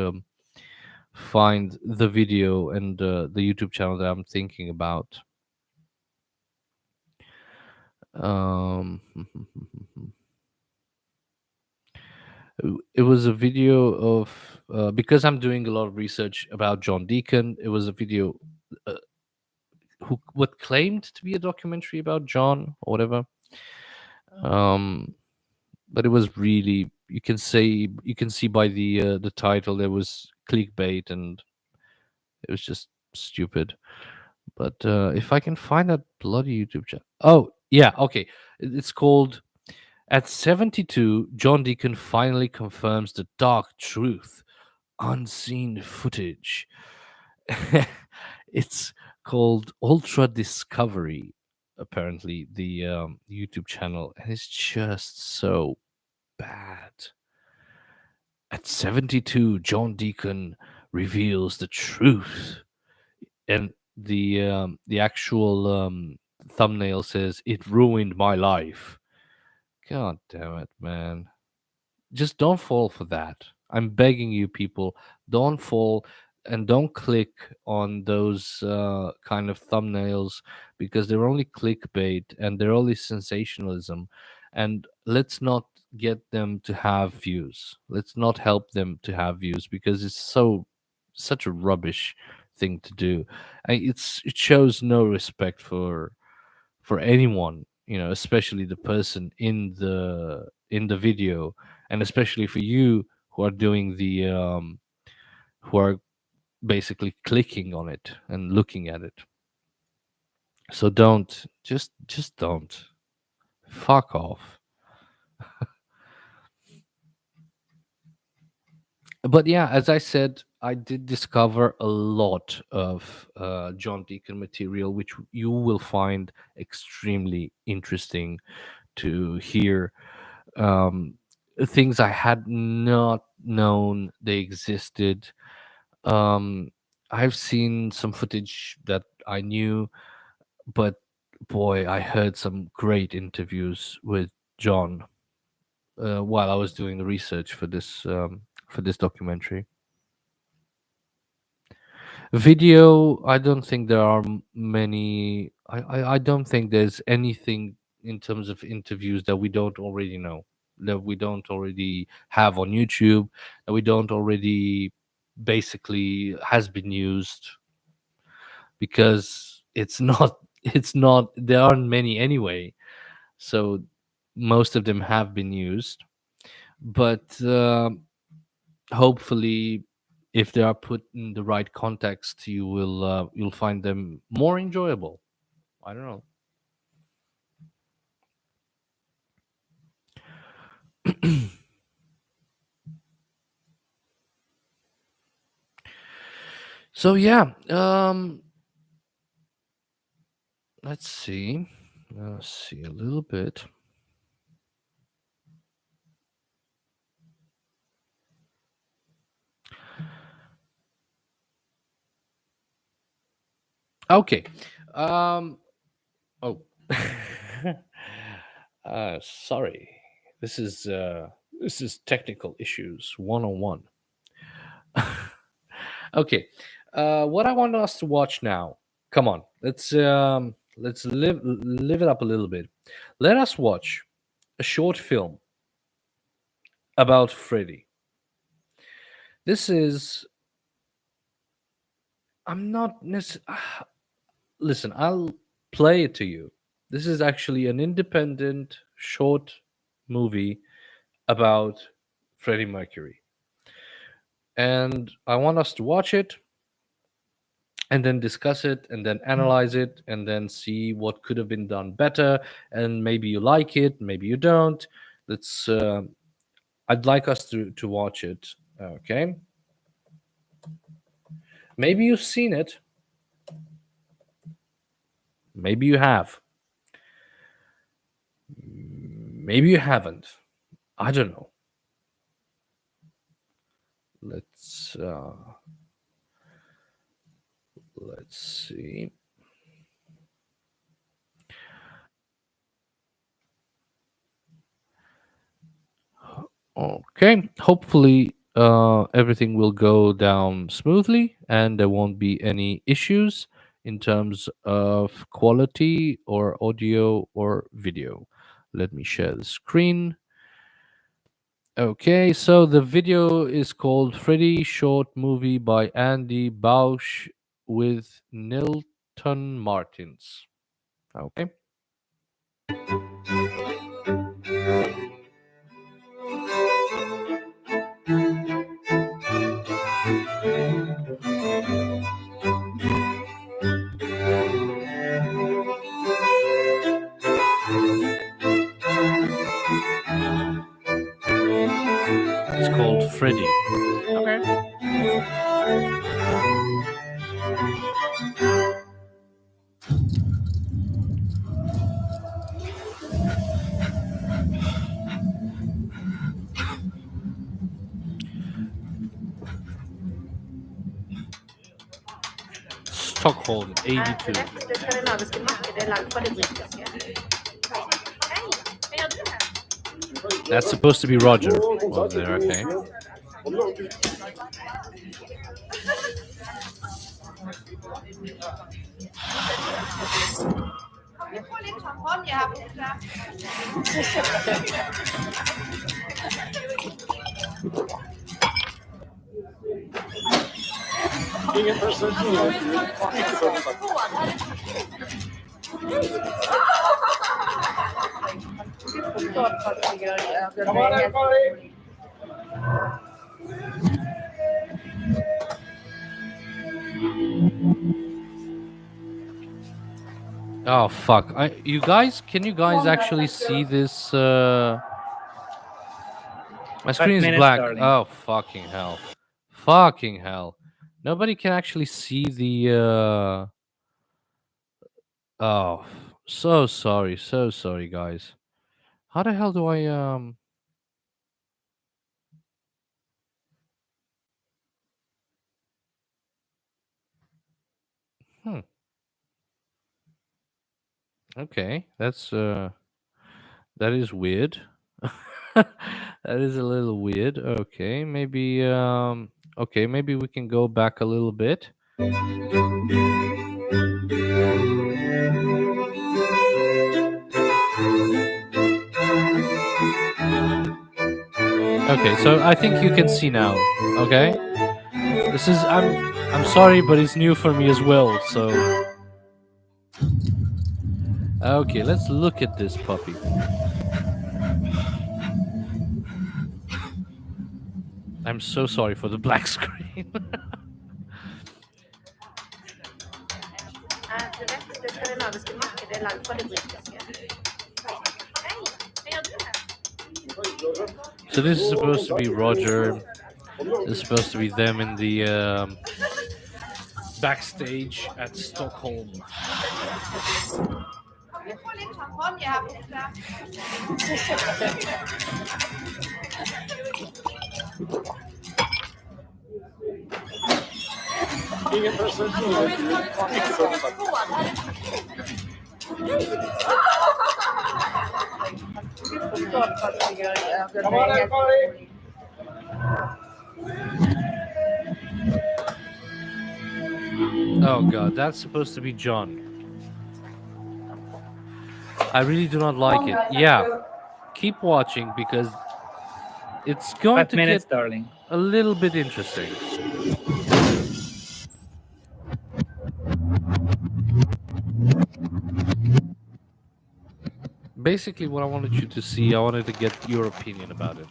find the video and the YouTube channel that I'm thinking about. It was a video of because I'm doing a lot of research about John Deacon. It was a video what claimed to be a documentary about John or whatever. But it was really, you can see by the title there was clickbait, and it was just stupid. But if I can find that bloody YouTube channel. Oh yeah, okay. It's called At 72, John Deacon finally confirms the dark truth. Unseen footage. It's called Ultra Discovery, apparently, the YouTube channel. And it's just so bad. At 72, John Deacon reveals the truth. And the actual thumbnail says, "It ruined my life." God damn it, man. Just don't fall for that. I'm begging you, people, don't fall and don't click on those kind of thumbnails, because they're only clickbait and they're only sensationalism. And let's not get them to have views. Let's not help them to have views, because it's such a rubbish thing to do. It shows no respect for anyone, especially the person in the video, and especially for you who are doing the who are basically clicking on it and looking at it. So don't, just don't. Fuck off. But yeah, as I said, I did discover a lot of John Deacon material, which you will find extremely interesting to hear. Things I had not known they existed. I've seen some footage that I knew, but boy, I heard some great interviews with John while I was doing the research for this documentary. Video, I don't think there are many. I don't think there's anything in terms of interviews that we don't already know, that we don't already have on YouTube, that we don't already basically has been used, because it's not there aren't many anyway. So most of them have been used. but hopefully, if they are put in the right context, you'll find them more enjoyable. I don't know. So yeah, let's see. Let's see a little bit. Okay. Oh. Sorry. This is technical issues 101. Okay. What I want us to watch now. Come on. Let's live it up a little bit. Let us watch a short film about Freddy. This is I'm not necessarily listen, I'll play it to you. This is actually an independent short movie about Freddie Mercury. And I want us to watch it and then discuss it and then analyze it and then see what could have been done better. And maybe you like it, maybe you don't. Let's. I'd like us to watch it. Okay. Maybe you've seen it. Maybe you have. Maybe you haven't. I don't know. Let's see. Okay. Hopefully everything will go down smoothly and there won't be any issues in terms of quality or audio or video. Let me share the screen. Okay, so the video is called Freddy Short Movie by Andy Bausch with Nilton Martins. Okay. It's called Freddy. Okay. Stockholm, 82. That's supposed to be Roger over there, okay. Oh fuck! You guys, can you guys actually see this? My screen is black. Oh fucking hell! Fucking hell! Nobody can actually see the. Oh, so sorry, guys. How the hell do I Hmm. Okay, that is weird. That is a little weird. Okay, maybe maybe we can go back a little bit. Okay, so I think you can see now. Okay, this is I'm sorry, but it's new for me as well. So okay, let's look at this puppy. I'm so sorry for the black screen. So this is supposed to be Roger. This is supposed to be them in the backstage at Stockholm. Oh god, that's supposed to be John. I really do not like it. Yeah, keep watching because it's going 5 to minutes, get darling. a little bit interesting. Basically, what I wanted you to see, I wanted to get your opinion about it.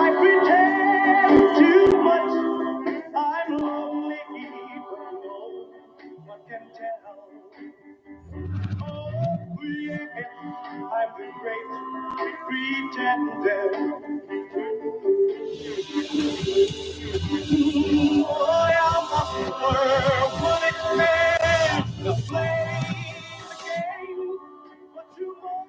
I pretend too much. I'm lonely, even though one can tell. Oh, yeah, I'm the great pretender. Boy, I'm up for one expect to play the game. But tomorrow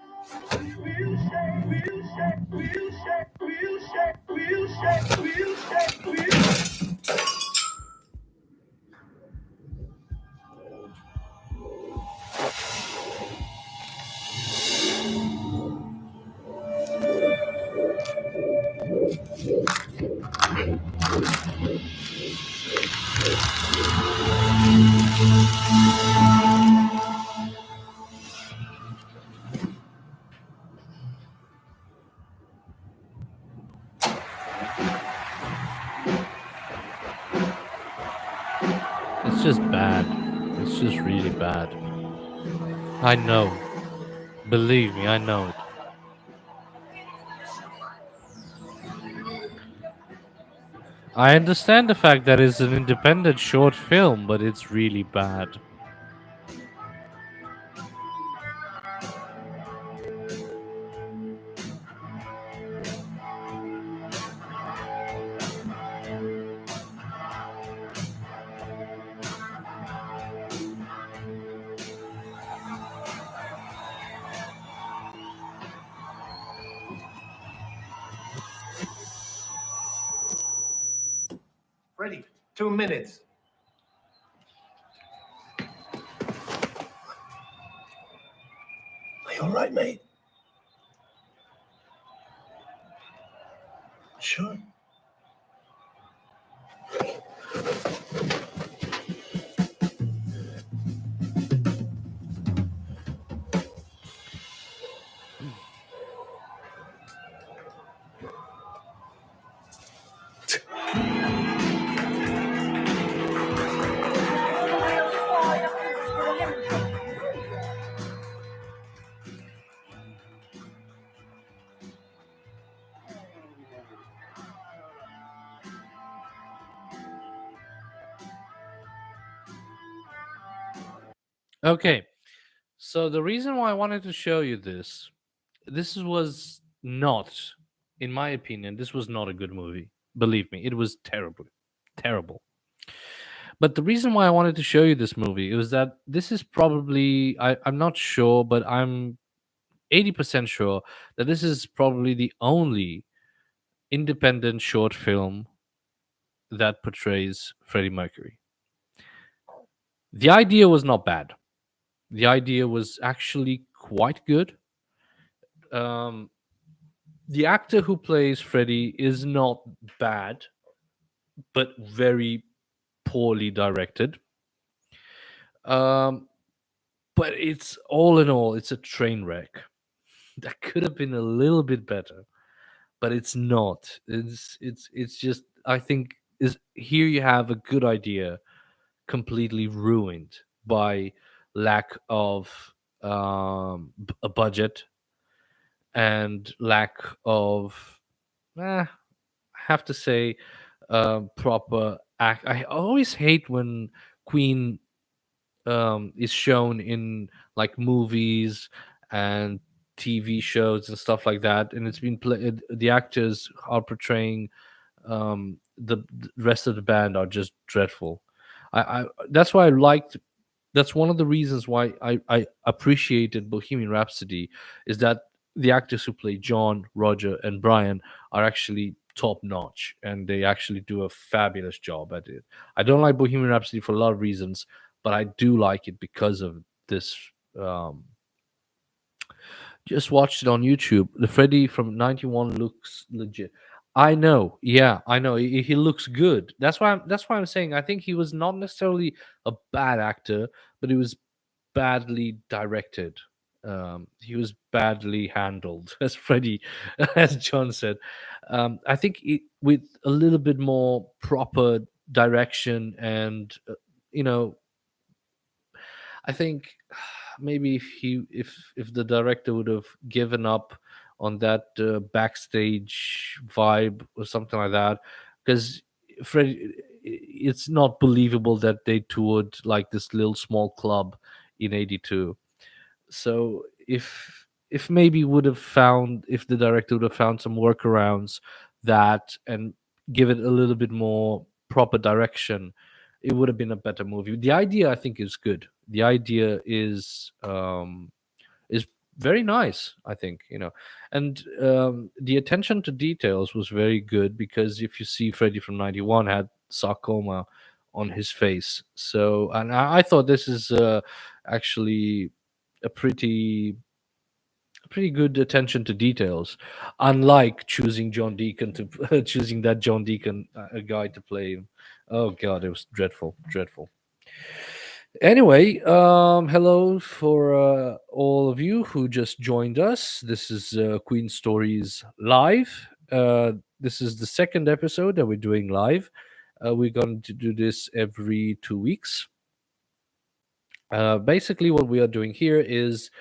we'll shake, we'll shake, we'll shake, we'll shake, we'll shake, we'll shake, we'll shake. It's just bad. It's just really bad. I know. Believe me, I know it. I understand the fact that it's an independent short film, but it's really bad. Ready, 2 minutes. Are you all right, mate? Sure. Okay, so the reason why I wanted to show you this was not, in my opinion, this was not a good movie. Believe me, it was terrible, terrible. But the reason why I wanted to show you this movie was that this is probably, I'm not sure, but I'm 80% sure that this is probably the only independent short film that portrays Freddie Mercury. The idea was not bad. The idea was actually quite good. Um, the actor who plays Freddie is not bad, but very poorly directed. Um, but it's all in all, it's a train wreck. That could have been a little bit better, but it's not. It's just, I think, is here you have a good idea completely ruined by lack of a budget and lack of, I have to say, proper act. I always hate when Queen is shown in like movies and TV shows and stuff like that, and it's been played. The actors are portraying the rest of the band are just dreadful. I that's why I liked. That's one of the reasons why I appreciated Bohemian Rhapsody, is that the actors who play John, Roger, and Brian are actually top notch, and they actually do a fabulous job at it. I don't like Bohemian Rhapsody for a lot of reasons, but I do like it because of this. Um, just watched it on YouTube. The Freddy from '91 looks legit. I know, yeah, I know. He looks good. That's why I'm saying I think he was not necessarily a bad actor, but he was badly directed. He was badly handled, as Freddie, as John said. I think with a little bit more proper direction and you know, I think maybe if the director would have given up on that backstage vibe or something like that, because Fred, it's not believable that they toured like this little small club in '82. So if maybe would have found, if the director would have found some workarounds that and give it a little bit more proper direction, it would have been a better movie. The idea I think is good. The idea is very nice, I think, and the attention to details was very good, because if you see Freddie from '91 had sarcoma on his face. So, and I thought this is actually a pretty good attention to details, unlike choosing John Deacon to choosing that John Deacon guy to play him. Oh god, it was dreadful, dreadful. Anyway, hello for all of you who just joined us. This is Queen Stories Live. This is the second episode that we're doing live. We're going to do this every 2 weeks. Basically, what we are doing here is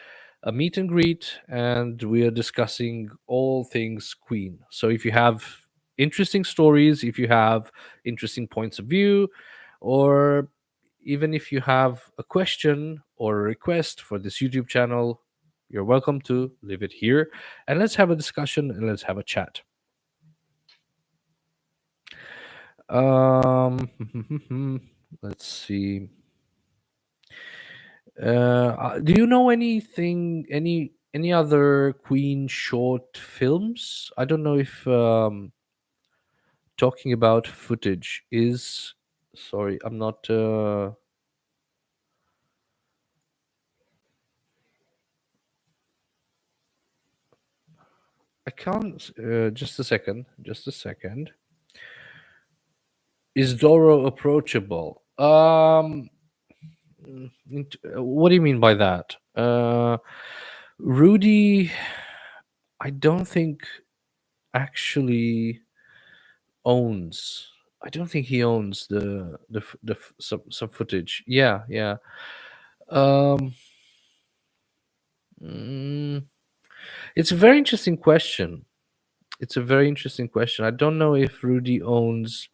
a meet and greet, and we are discussing all things Queen. So if you have interesting stories, if you have interesting points of view, or even if you have a question or a request for this YouTube channel, you're welcome to leave it here, and let's have a discussion and let's have a chat. Let's see. Do you know anything, any other Queen short films? I don't know if talking about footage is. Sorry, I'm not. I can't. Just a second. Just a second. Is Doro approachable? What do you mean by that? Rudy, I don't think actually owns. I don't think he owns some footage. Yeah, yeah. Um, mm, it's a very interesting question. It's a very interesting question. I don't know if Rudy owns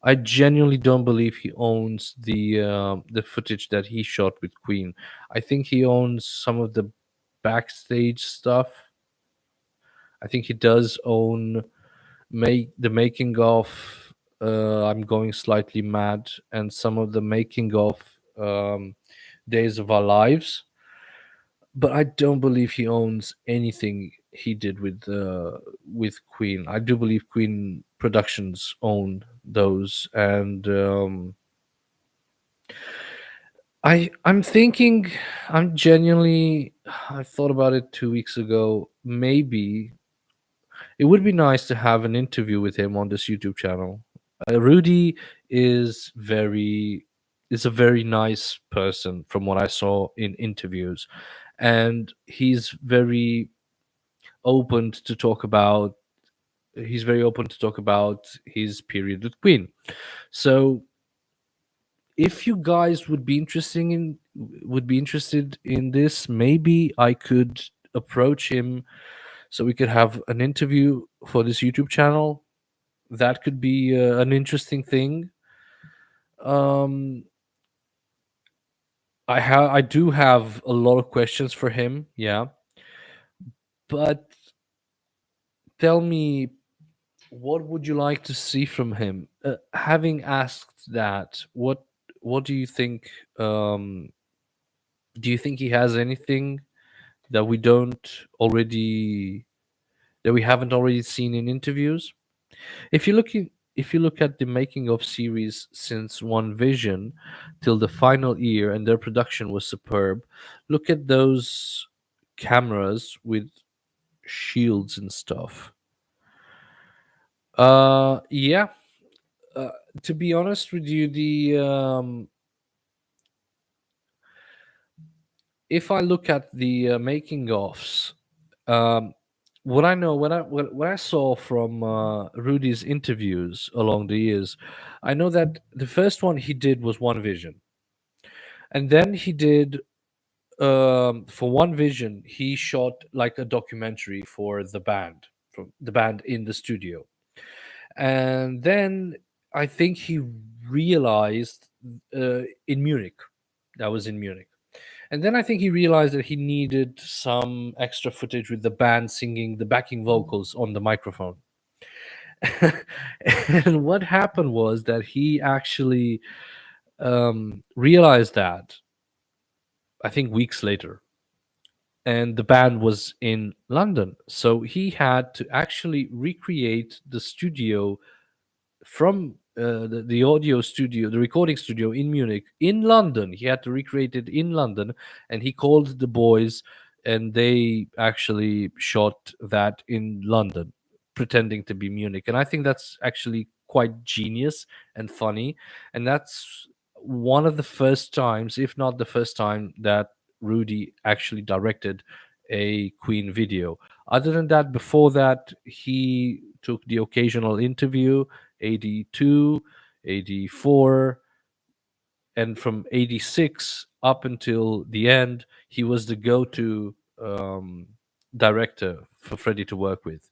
I genuinely don't believe he owns the footage that he shot with Queen. I think he owns some of the backstage stuff. I think he does own the making of I'm Going Slightly Mad and some of the making of Days of Our Lives, but I don't believe he owns anything he did with Queen. I do believe Queen Productions own those, and I'm thinking, I'm genuinely, I thought about it 2 weeks ago. Maybe it would be nice to have an interview with him on this YouTube channel. Rudy is a very nice person from what I saw in interviews, and he's very open to talk about. He's very open to talk about his period with Queen. So if you guys would be interested in this, maybe I could approach him so we could have an interview for this YouTube channel. That could be an interesting thing. um I do have a lot of questions for him, yeah, but tell me, what would you like to see from him? Having asked that, what do you think? Do you think he has anything that we haven't already seen in interviews? If you look if you look at the making of series since One Vision till the final year, and their production was superb. Look at those cameras with shields and stuff. Yeah. Uh, to be honest with you, the if I look at the making ofs, um, what I know, what I saw from Rudy's interviews along the years, I know that the first one he did was One Vision, and then he did for One Vision he shot like a documentary for the band, from the band in the studio, and then I think he realized in Munich, that was in Munich. And then I think he realized that he needed some extra footage with the band singing the backing vocals on the microphone. And what happened was that he actually realized that, I think, weeks later. And the band was in London. So he had to actually recreate the studio from the audio studio, the recording studio in Munich, in London. He had to recreate it in London, and he called the boys, and they actually shot that in London, pretending to be Munich. And I think that's actually quite genius and funny. And that's one of the first times, if not the first time, that Rudy actually directed a Queen video. Other than that, before that, he took the occasional interview, 82, 84, and from 86 up until the end, he was the go-to director for Freddie to work with.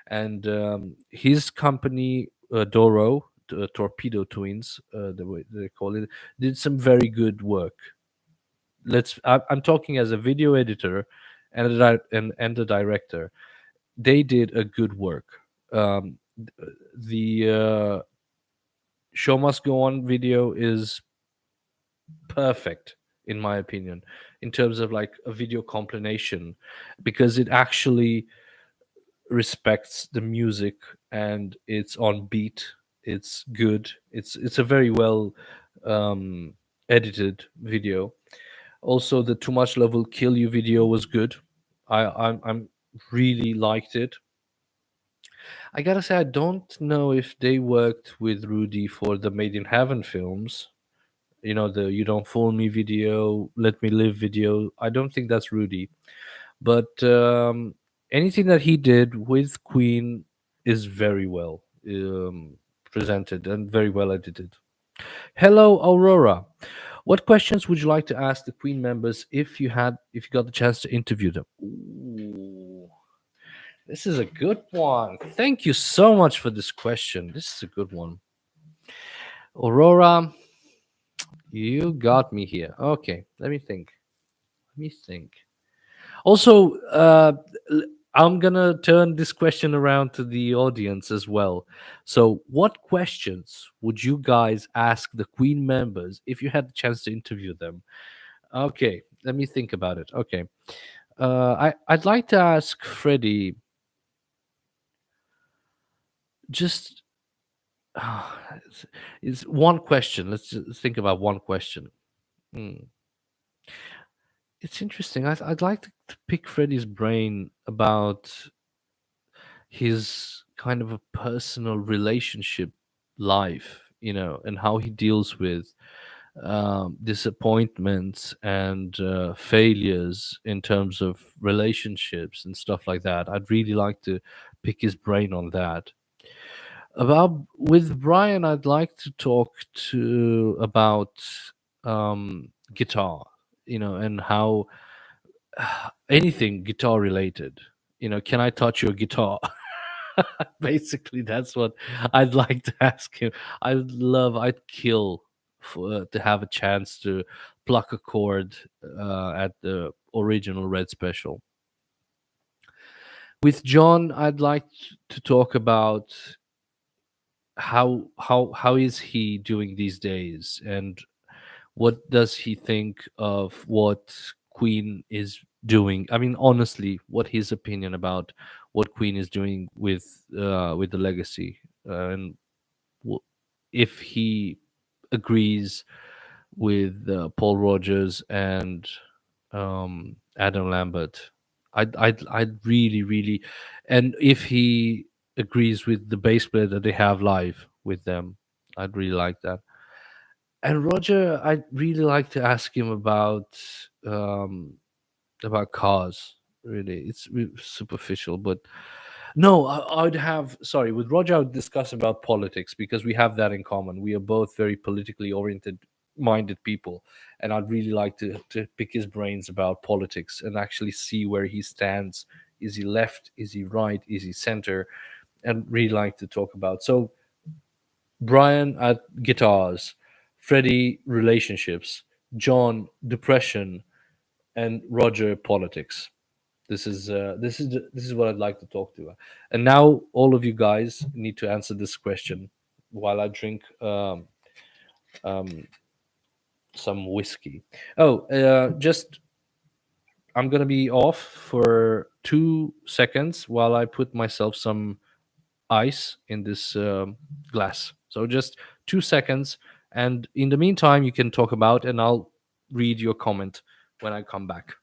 And his company, Doro, Torpedo Twins, the way they call it, did some very good work. I'm talking as a video editor and and a director. They did a good work. The Show Must Go On video is perfect, in my opinion, in terms of like a video compilation, because it actually respects the music and it's on beat. It's good. It's a very well edited video. Also, the Too Much Love Will Kill You video was good. I'm really liked it. I gotta say, I don't know if they worked with Rudy for the Made in Heaven films. You know, the You Don't Fool Me video, Let Me Live video. I don't think that's Rudy. But anything that he did with Queen is very well presented and very well edited. Hello, Aurora. What questions would you like to ask the Queen members if you got the chance to interview them? Ooh, this is a good one. Thank you so much for this question. This is a good one. Aurora, you got me here. Okay, let me think. Let me think. Also, I'm gonna turn this question around to the audience as well. So, what questions would you guys ask the Queen members if you had the chance to interview them? Okay, let me think about it. Okay, I'd like to ask Freddie just it's, it's one question. Let's just think about one question. Hmm. It's interesting. I'd like to pick Freddie's brain about his kind of a personal relationship life, and how he deals with disappointments and failures in terms of relationships and stuff like that. I'd really like to pick his brain on that. About with Brian, I'd like to talk to about guitar, and how anything guitar related. Can I touch your guitar? Basically, that's what I'd like to ask him. I'd kill to have a chance to pluck a chord at the original Red Special. With John, I'd like to talk about how is he doing these days, and what does he think of what Queen is doing. I mean, honestly, what his opinion about what Queen is doing with the legacy, and w- if he agrees with Paul Rogers and Adam Lambert. I'd really, really, and if he agrees with the bass player that they have live with them, I'd really like that. And Roger, I'd really like to ask him um, about cars. Really, it's superficial, but no, I'd have sorry with Roger. I would discuss about politics because we have that in common. We are both very politically oriented minded people, and I'd really like to pick his brains about politics and actually see where he stands. Is he left? Is he right? Is he center? And really like to talk about. So Brian at guitars, Freddie relationships, John depression, and Roger politics. This is what I'd like to talk to. And now all of you guys need to answer this question while I drink um, some whiskey. Oh, just I'm gonna be off for 2 seconds while I put myself some ice in this glass. So just 2 seconds, and in the meantime, you can talk about, and I'll read your comment when I come back.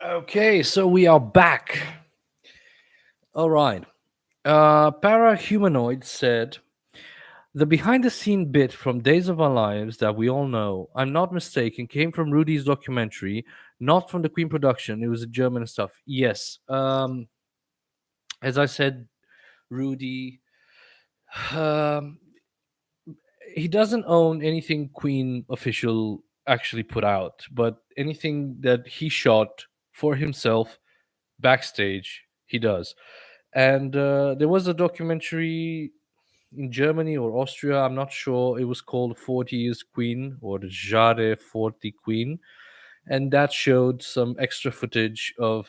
Okay, so we are back. All right. Parahumanoid said, the behind the scene bit from Days of Our Lives that we all know, I'm not mistaken, came from Rudy's documentary, not from the Queen production. It was a German stuff. Yes. As I said, Rudy, um, he doesn't own anything Queen official actually put out, but anything that he shot for himself backstage, he does. And there was a documentary in Germany or Austria, I'm not sure. It was called 40 Years Queen or the Jahre 40 Queen. And that showed some extra footage of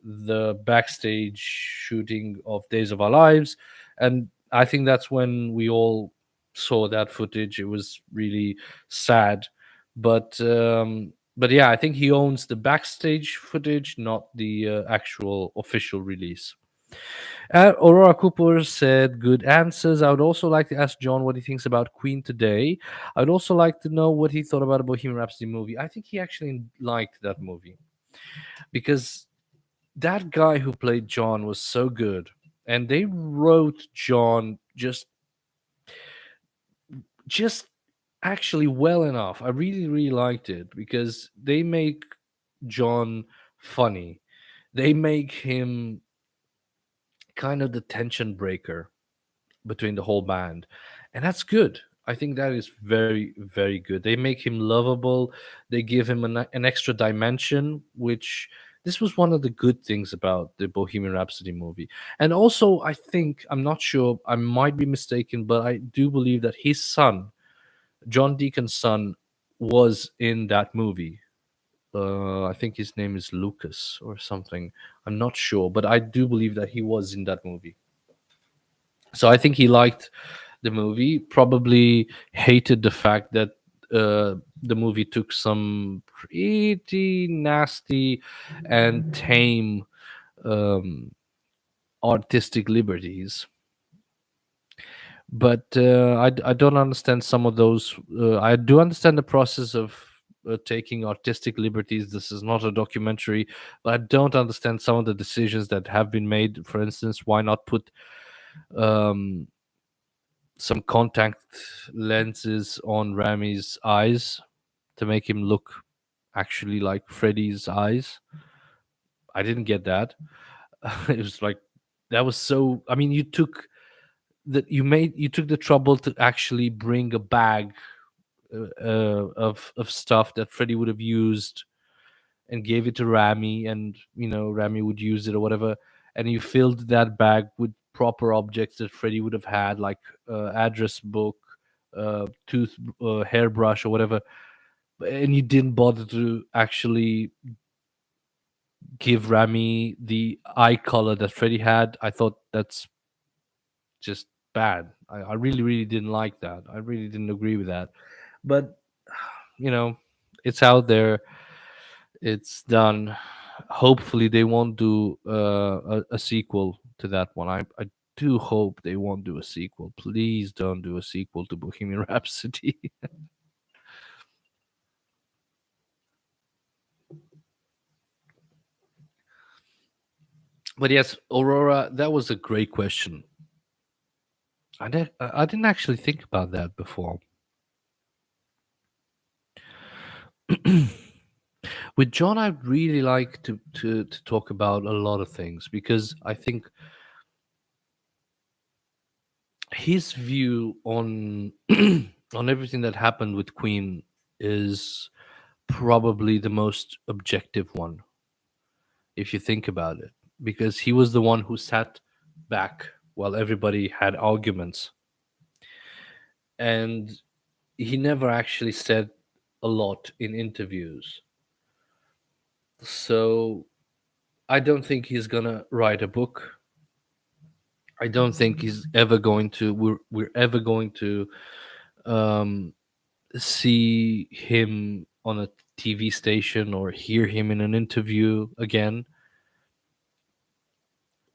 the backstage shooting of Days of Our Lives. And I think that's when we all saw that footage. It was really sad. But yeah, I think he owns the backstage footage, not the actual official release. Aurora Cooper said, good answers. I would also like to ask John what he thinks about Queen today. I'd also like to know what he thought about a Bohemian Rhapsody movie. I think he actually liked that movie because that guy who played John was so good. And they wrote John just actually well enough. I really, really liked it because they make John funny. They make him kind of the tension breaker between the whole band, and that's good. I think that is very, very good. They make him lovable. They give him an extra dimension, which this was one of the good things about the Bohemian Rhapsody movie. And also, I think, I'm not sure, I might be mistaken, but I do believe that his son, John Deacon's son, was in that movie. I think his name is Lucas or something. I'm not sure, but I do believe that he was in that movie. So I think he liked the movie, probably hated the fact that the movie took some pretty nasty and tame um, artistic liberties. But I don't understand some of those. I do understand the process of taking artistic liberties. This is not a documentary, but I don't understand some of the decisions that have been made. For instance, why not put um, some contact lenses on Rami's eyes to make him look actually like Freddy's eyes? I didn't get that. It was like that was so. I mean, you took the trouble to actually bring a bag of stuff that Freddy would have used and gave it to Rami, and Rami would use it or whatever, and you filled that bag with proper objects that Freddy would have had, like address book, hairbrush or whatever, and you didn't bother to actually give Rami the eye color that Freddy had. I thought that's just bad. I really, really didn't like that. I really didn't agree with that. But it's out there. It's done. Hopefully, they won't do a sequel to that one. I do hope they won't do a sequel. Please don't do a sequel to Bohemian Rhapsody. But yes, Aurora, that was a great question. I didn't actually think about that before. With John, I'd really like to talk about a lot of things because I think his view on on everything that happened with Queen is probably the most objective one, if you think about it, because he was the one who sat back while everybody had arguments, and he never actually said a lot in interviews. So I don't think he's gonna write a book. I don't think he's ever going to. We're ever going to um, see him on a TV station or hear him in an interview again.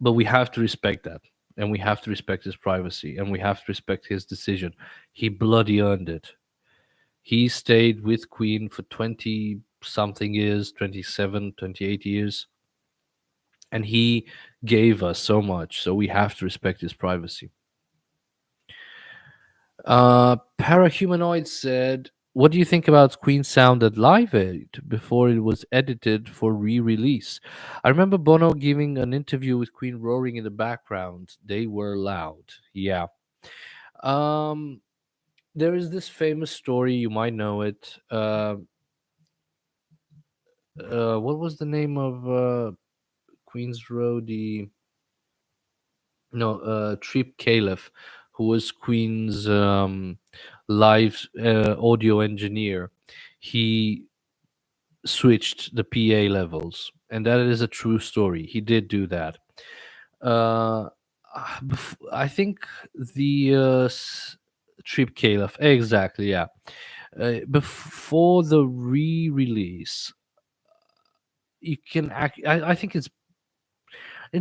But we have to respect that, and we have to respect his privacy, and we have to respect his decision. He bloody earned it. He stayed with Queen for 20 something years, 27, 28 years, and he gave us so much, so we have to respect his privacy. Parahumanoid said, what do you think about Queen's sound at Live Aid before it was edited for re-release? I remember Bono giving an interview with Queen roaring in the background. They were loud. Yeah. There is this famous story, you might know it. What was the name of Queen's roadie? No, Trip Caliph, who was Queen's live audio engineer. He switched the PA levels, and that is a true story. He did do that. I think the Trip Caliph, exactly, yeah. Before the re-release, you can I think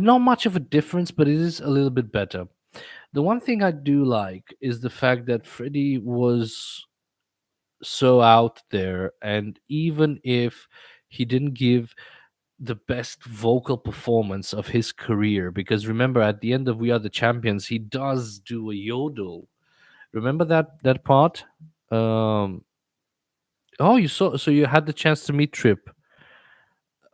not much of a difference, but it is a little bit better. The one thing I do like is the fact that Freddie was so out there, and even if he didn't give the best vocal performance of his career, because remember at the end of We Are the Champions he does do a yodel. Remember that part? Oh, you saw, so you had the chance to meet Trip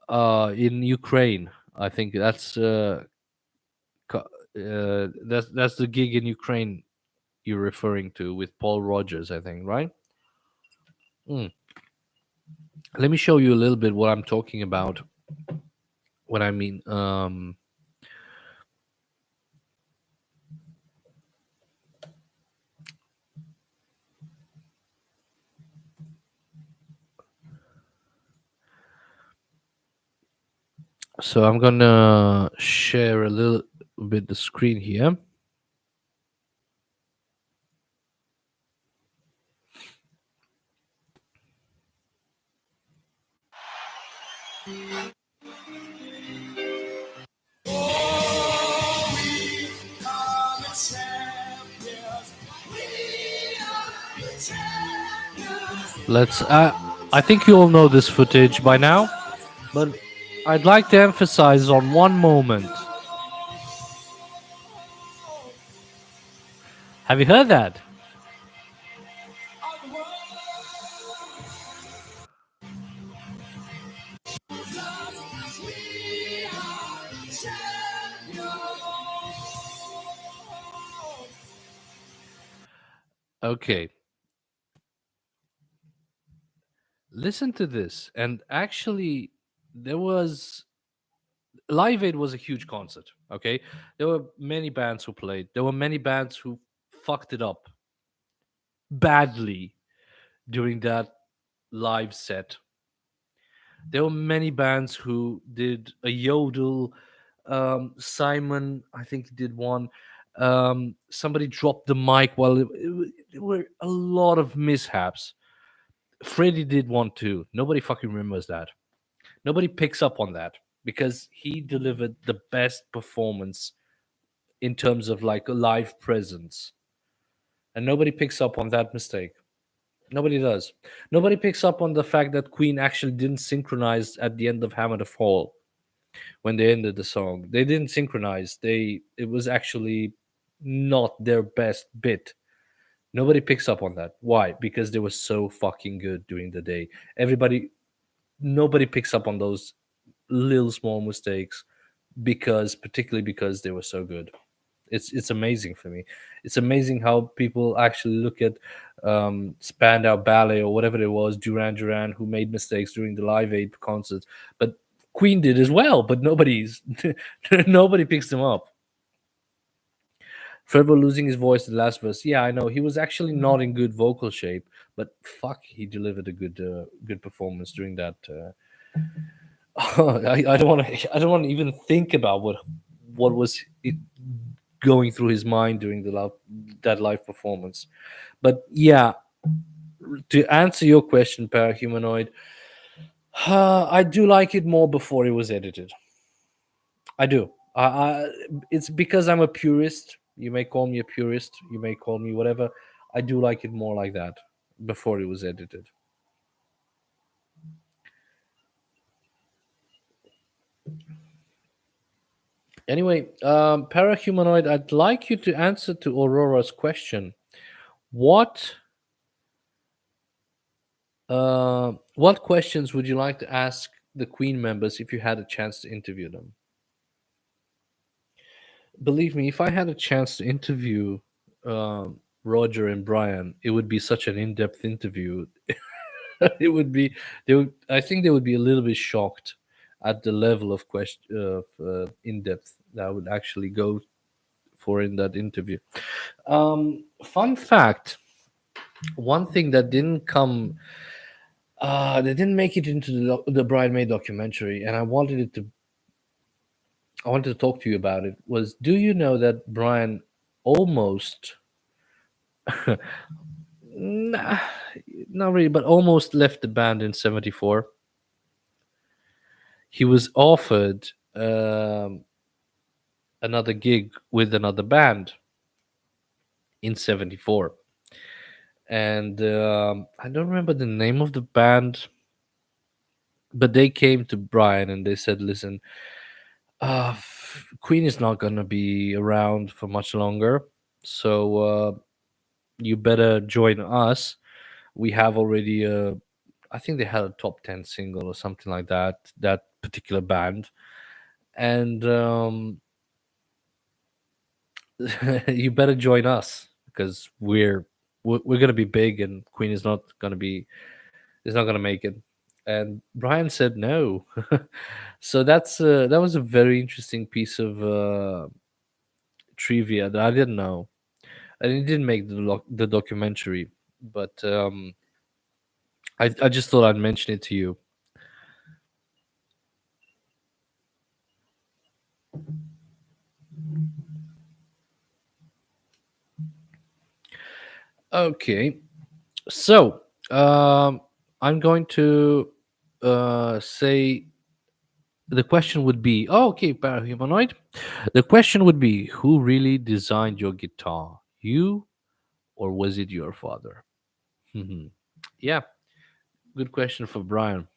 in Ukraine. I think that's the gig in Ukraine you're referring to with Paul Rogers, I think, right? Mm. Let me show you a little bit what I'm talking about when I mean so I'm gonna share a little bit the screen here. Let's I think you all know this footage by now, but I'd like to emphasize on one moment. Have you heard that? Okay. Listen to this. And actually, there was Live Aid was a huge concert. Okay. There were many bands who played, there were many bands who fucked it up badly during that live set. There were many bands who did a yodel. Simon, I think, he did one. Somebody dropped the mic while there were a lot of mishaps. Freddie did one too. Nobody fucking remembers that. Nobody picks up on that because he delivered the best performance in terms of like a live presence. And nobody picks up on that mistake. Nobody does. Nobody picks up on the fact that Queen actually didn't synchronize at the end of Hammer to Fall when they ended the song. They didn't synchronize. It was actually not their best bit. Nobody picks up on that. Why? Because they were so fucking good during the day. Nobody picks up on those little small mistakes particularly because they were so good. It's amazing for me. It's amazing how people actually look at Spandau Ballet or whatever it was, Duran Duran, who made mistakes during the Live Aid concerts, but Queen did as well. But nobody picks them up. Trevor losing his voice in the last verse. Yeah, I know he was actually not in good vocal shape, but fuck, he delivered a good performance during that. I don't want to even think about what was it going through his mind during that live performance. But yeah, to answer your question, Parahumanoid, I do like it more before it was edited. I do. It's because I'm a purist. You may call me a purist. You may call me whatever. I do like it more like that before it was edited. Anyway, Parahumanoid, I'd like you to answer to Aurora's question. What questions would you like to ask the Queen members if you had a chance to interview them? Believe me, if I had a chance to interview Roger and Brian, it would be such an in-depth interview. It would be. I think they would be a little bit shocked at the level of in-depth that I would actually go for in that interview. Fun fact: one thing that didn't come, they didn't make it into the Brian May documentary, and I wanted to talk to you about it. Was, do you know that Brian almost, nah, not really, but almost left the band in '74? He was offered another gig with another band in 74. And I don't remember the name of the band, but they came to Brian and they said, listen, Queen is not going to be around for much longer. So you better join us. We have already I think they had a top 10 single or something like that, that particular band. And you better join us because we're going to be big and Queen is not going to make it. And Brian said no. So that was a very interesting piece of trivia that I didn't know. And it didn't make the documentary, but I just thought I'd mention it to you. Okay, so I'm going to say the question would be, oh, okay, Parahumanoid. The question would be, who really designed your guitar? You, or was it your father? Yeah, good question for Brian.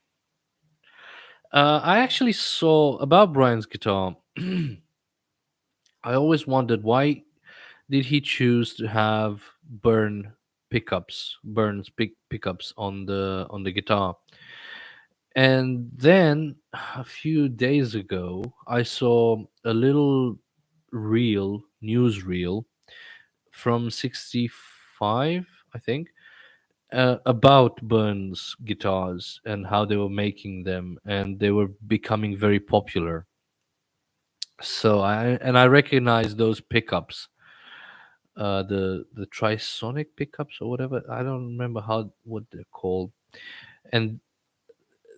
I actually saw about Brian's guitar. I always wondered why did he choose to have Burns pickups on the guitar. And then a few days ago, I saw a little newsreel from 65, I think, about Burns guitars and how they were making them, and they were becoming very popular. So I recognized those pickups, the Trisonic pickups or whatever. I don't remember what they're called. And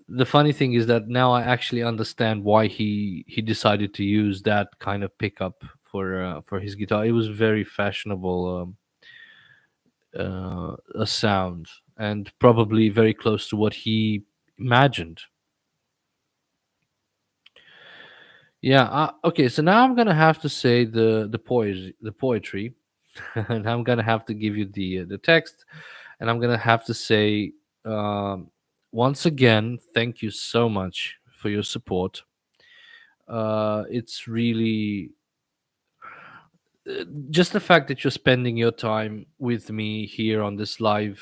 the funny thing is that now I actually understand why he decided to use that kind of pickup for his guitar. It was very fashionable, a sound, and probably very close to what he imagined. Yeah. Okay. So now I'm gonna have to say the poetry, and I'm gonna have to give you the text, and I'm gonna have to say, once again, thank you so much for your support. It's really just the fact that you're spending your time with me here on this live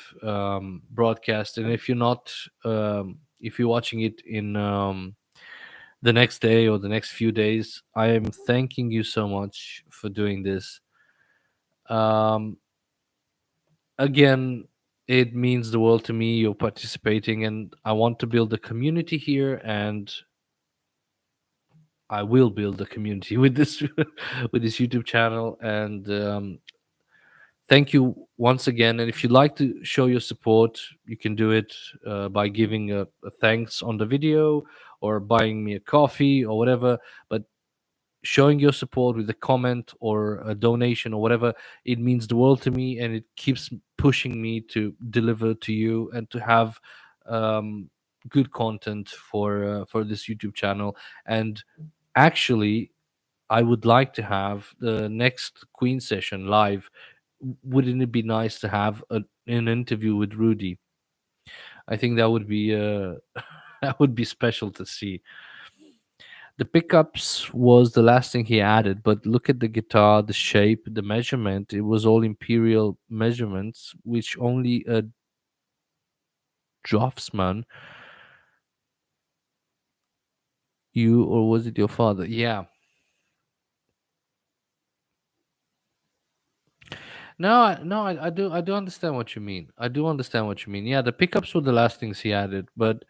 broadcast, and if you're not, if you're watching it in the next day or the next few days, I am thanking you so much for doing this. Um, Again, it means the world to me. You're participating, and I want to build a community here, and I will build a community with this with this YouTube channel. And thank you once again. And if you'd like to show your support, you can do it by giving a thanks on the video or buying me a coffee or whatever. But showing your support with a comment or a donation or whatever, it means the world to me, and it keeps pushing me to deliver to you and to have um, good content for this YouTube channel. And actually, I would like to have the next Queen session live. Wouldn't it be nice to have an interview with Rudy? I think that would be that would be special to see. The pickups was the last thing he added, but look at the guitar, the shape, the measurement. It was all imperial measurements, which only a draftsman, you, or was it your father? Yeah. No, I do understand what you mean. I do understand what you mean. Yeah, the pickups were the last things he added, but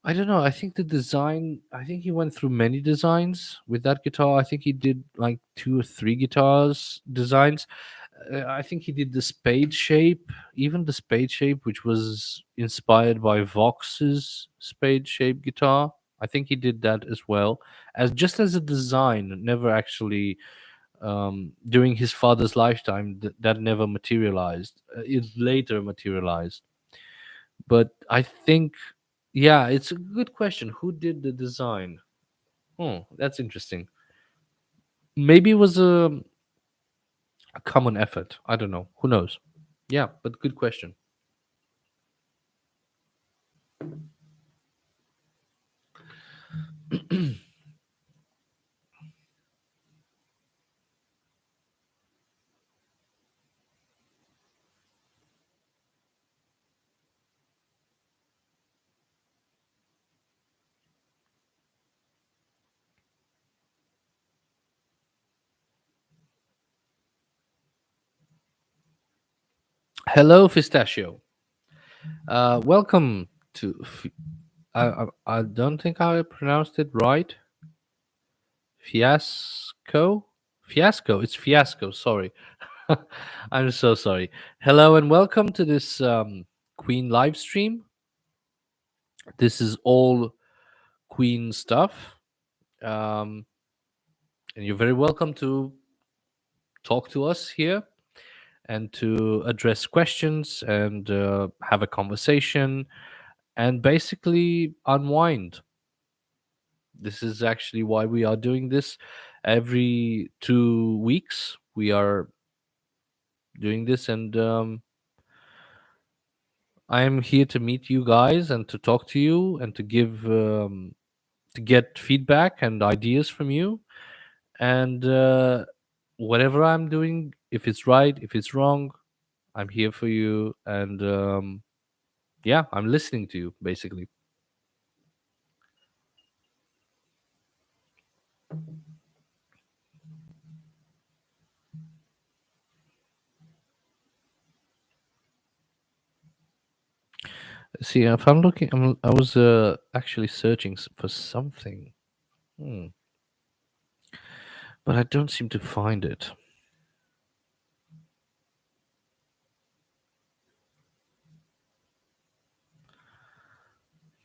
I don't know. I think the design. I think he went through many designs with that guitar. I think he did like 2 or 3 guitars designs. I think he did the spade shape, even the spade shape, which was inspired by Vox's spade shape guitar. I think he did that as well, as just as a design. Never actually, during his father's lifetime, that never materialized. It later materialized, but I think, yeah, it's a good question. Who did the design? Oh, that's interesting. maybe it was a common effort. I don't know. Who knows? Yeah, but good question. Hello, Pistachio. Welcome to. I don't think I pronounced it right. Fiasco? Fiasco. It's Fiasco. Sorry. I'm so sorry. Hello and welcome to this Queen live stream. This is all Queen stuff. And you're very welcome to talk to us here and to address questions and have a conversation and basically unwind. This is actually why we are doing this. Every 2 weeks, we are doing this, and I am here to meet you guys and to talk to you and to give to get feedback and ideas from you. And whatever I'm doing, if it's right, if it's wrong, I'm here for you. And yeah, I'm listening to you basically. See, if I'm looking, I was actually searching for something, hmm. But I don't seem to find it.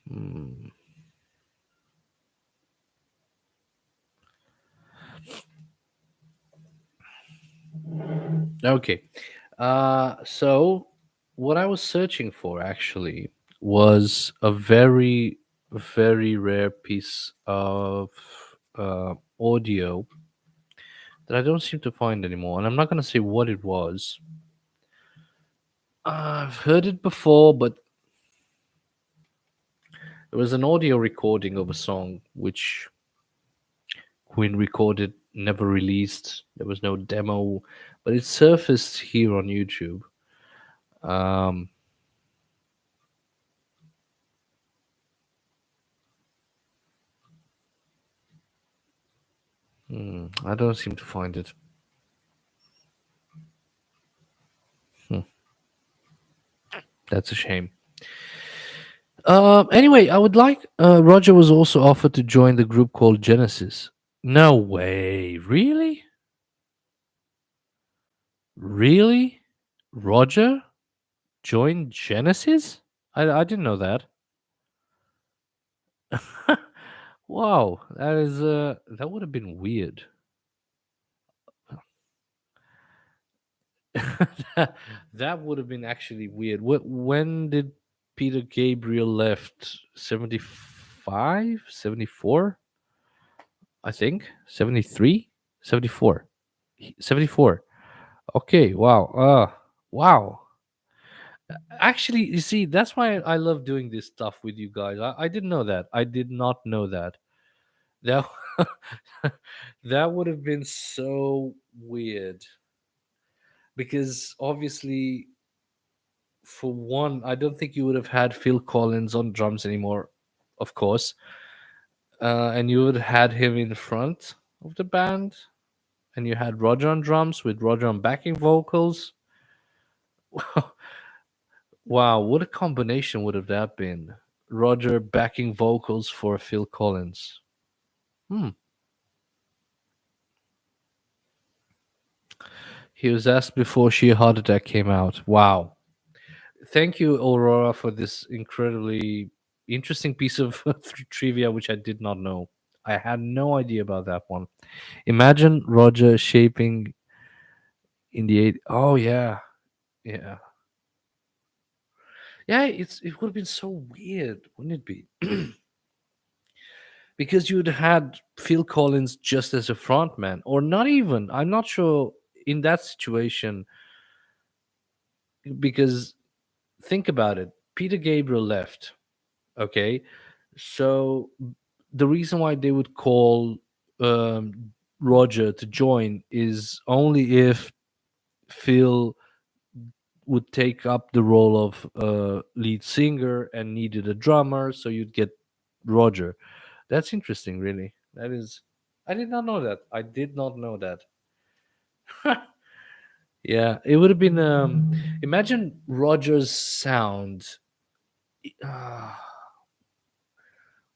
Hmm. Okay. So what I was searching for actually was a very, very rare piece of audio that I don't seem to find anymore. And I'm not going to say what it was. I've heard it before, but it was an audio recording of a song which Queen recorded, never released. There was no demo, but it surfaced here on YouTube. Um, I don't seem to find it. That's a shame. Anyway, I would like. Roger was also offered to join the group called Genesis. No way. Really? Really? Roger joined Genesis? I didn't know that. Wow, that is that would have been weird. That would have been actually weird. When did Peter Gabriel left? 75? 74? I think 73, 74, 74. Okay, wow. Wow. Actually, you see, that's why I love doing this stuff with you guys. I didn't know that. I did not know that. That that would have been so weird because obviously, for one, I don't think you would have had Phil Collins on drums anymore, of course, and you would have had him in front of the band, and you had Roger on drums with Roger on backing vocals. Wow, what a combination would have that been? Roger backing vocals for Phil Collins. He was asked before Sheer Heart Attack came out. Wow. Thank you, Aurora, for this incredibly interesting piece of trivia, which I did not know. I had no idea about that one. Imagine Roger shaping in the eight. Oh yeah, yeah, yeah. It would have been so weird, wouldn't it be? because you'd had Phil Collins just as a frontman, or not even. I'm not sure in that situation, because think about it. Peter Gabriel left. Okay, so the reason why they would call Roger to join is only if Phil would take up the role of lead singer and needed a drummer, so you'd get Roger. That's interesting, really. That is, I did not know that. I did not know that. Yeah, it would have been. Imagine Roger's sound uh,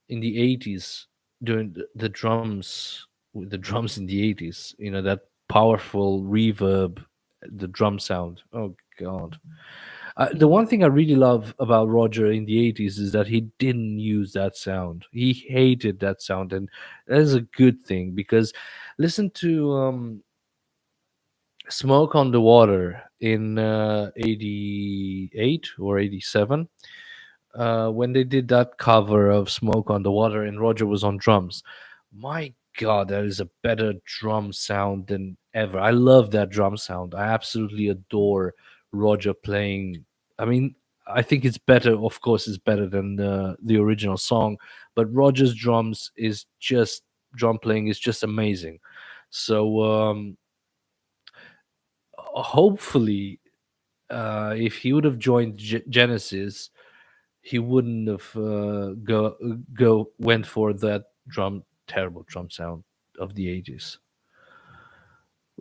in the 80s doing the drums, with the drums in the 80s. That powerful reverb, the drum sound. Oh God. The one thing I really love about Roger in the 80s is that he didn't use that sound. He hated that sound, and that is a good thing, because listen to Smoke on the Water in 88 or 87, when they did that cover of Smoke on the Water and Roger was on drums. My God, that is a better drum sound than ever. I love that drum sound. I absolutely adore Roger playing. I mean, I think it's better. Of course, it's better than the original song, but Roger's drum playing is just amazing. So hopefully, if he would have joined Genesis, he wouldn't have went for that terrible drum sound of the 80s.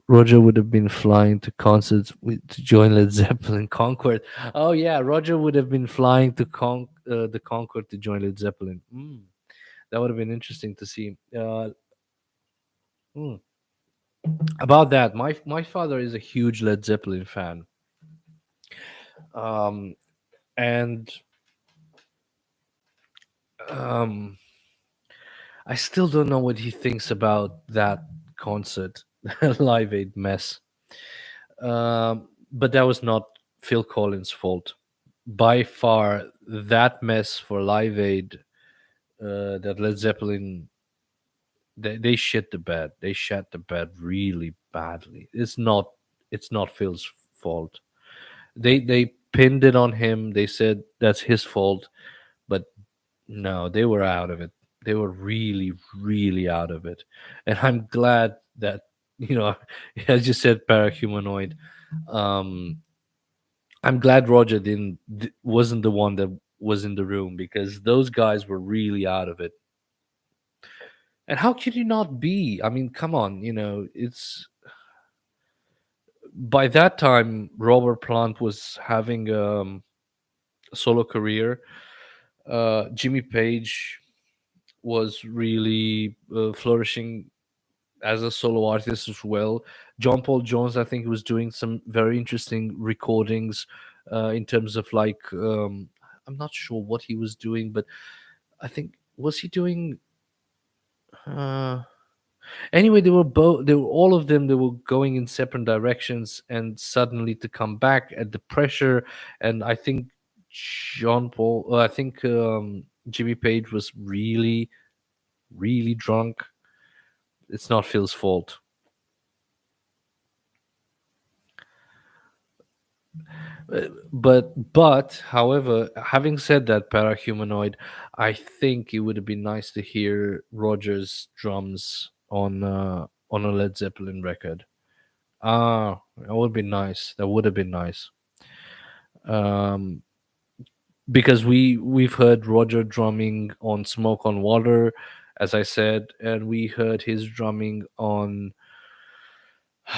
Roger would have been flying to concerts to join Led Zeppelin Concord. Oh yeah, Roger would have been flying to the Concord to join Led Zeppelin. That would have been interesting to see. Mm. About that, my father is a huge Led Zeppelin fan, um, and um, I still don't know what he thinks about that concert, Live Aid mess. But that was not Phil Collins' fault. By far, that mess for Live Aid, that Led Zeppelin, they shit the bed. They shat the bed really badly. It's not Phil's fault. They pinned it on him. They said that's his fault, but no, they were out of it. They were really, really out of it. And I'm glad that, as you said, parahumanoid. Um, I'm glad Roger wasn't the one that was in the room, because those guys were really out of it. And how could you not be? I mean, come on, it's by that time Robert Plant was having a solo career. Jimmy Page was really flourishing as a solo artist as well. John Paul Jones, I think, was doing some very interesting recordings in terms of like, I'm not sure what he was doing, but I think, was he doing? Uh, anyway, they were both. They were all of them. They were going in separate directions, and suddenly to come back at the pressure. And I think I think Jimmy Page was really, really drunk. It's not Phil's fault. But however, having said that, parahumanoid, I think it would have been nice to hear Roger's drums on a Led Zeppelin record. That would be nice. That would have been nice. Um, because we've heard Roger drumming on Smoke on Water, as I said, and we heard his drumming on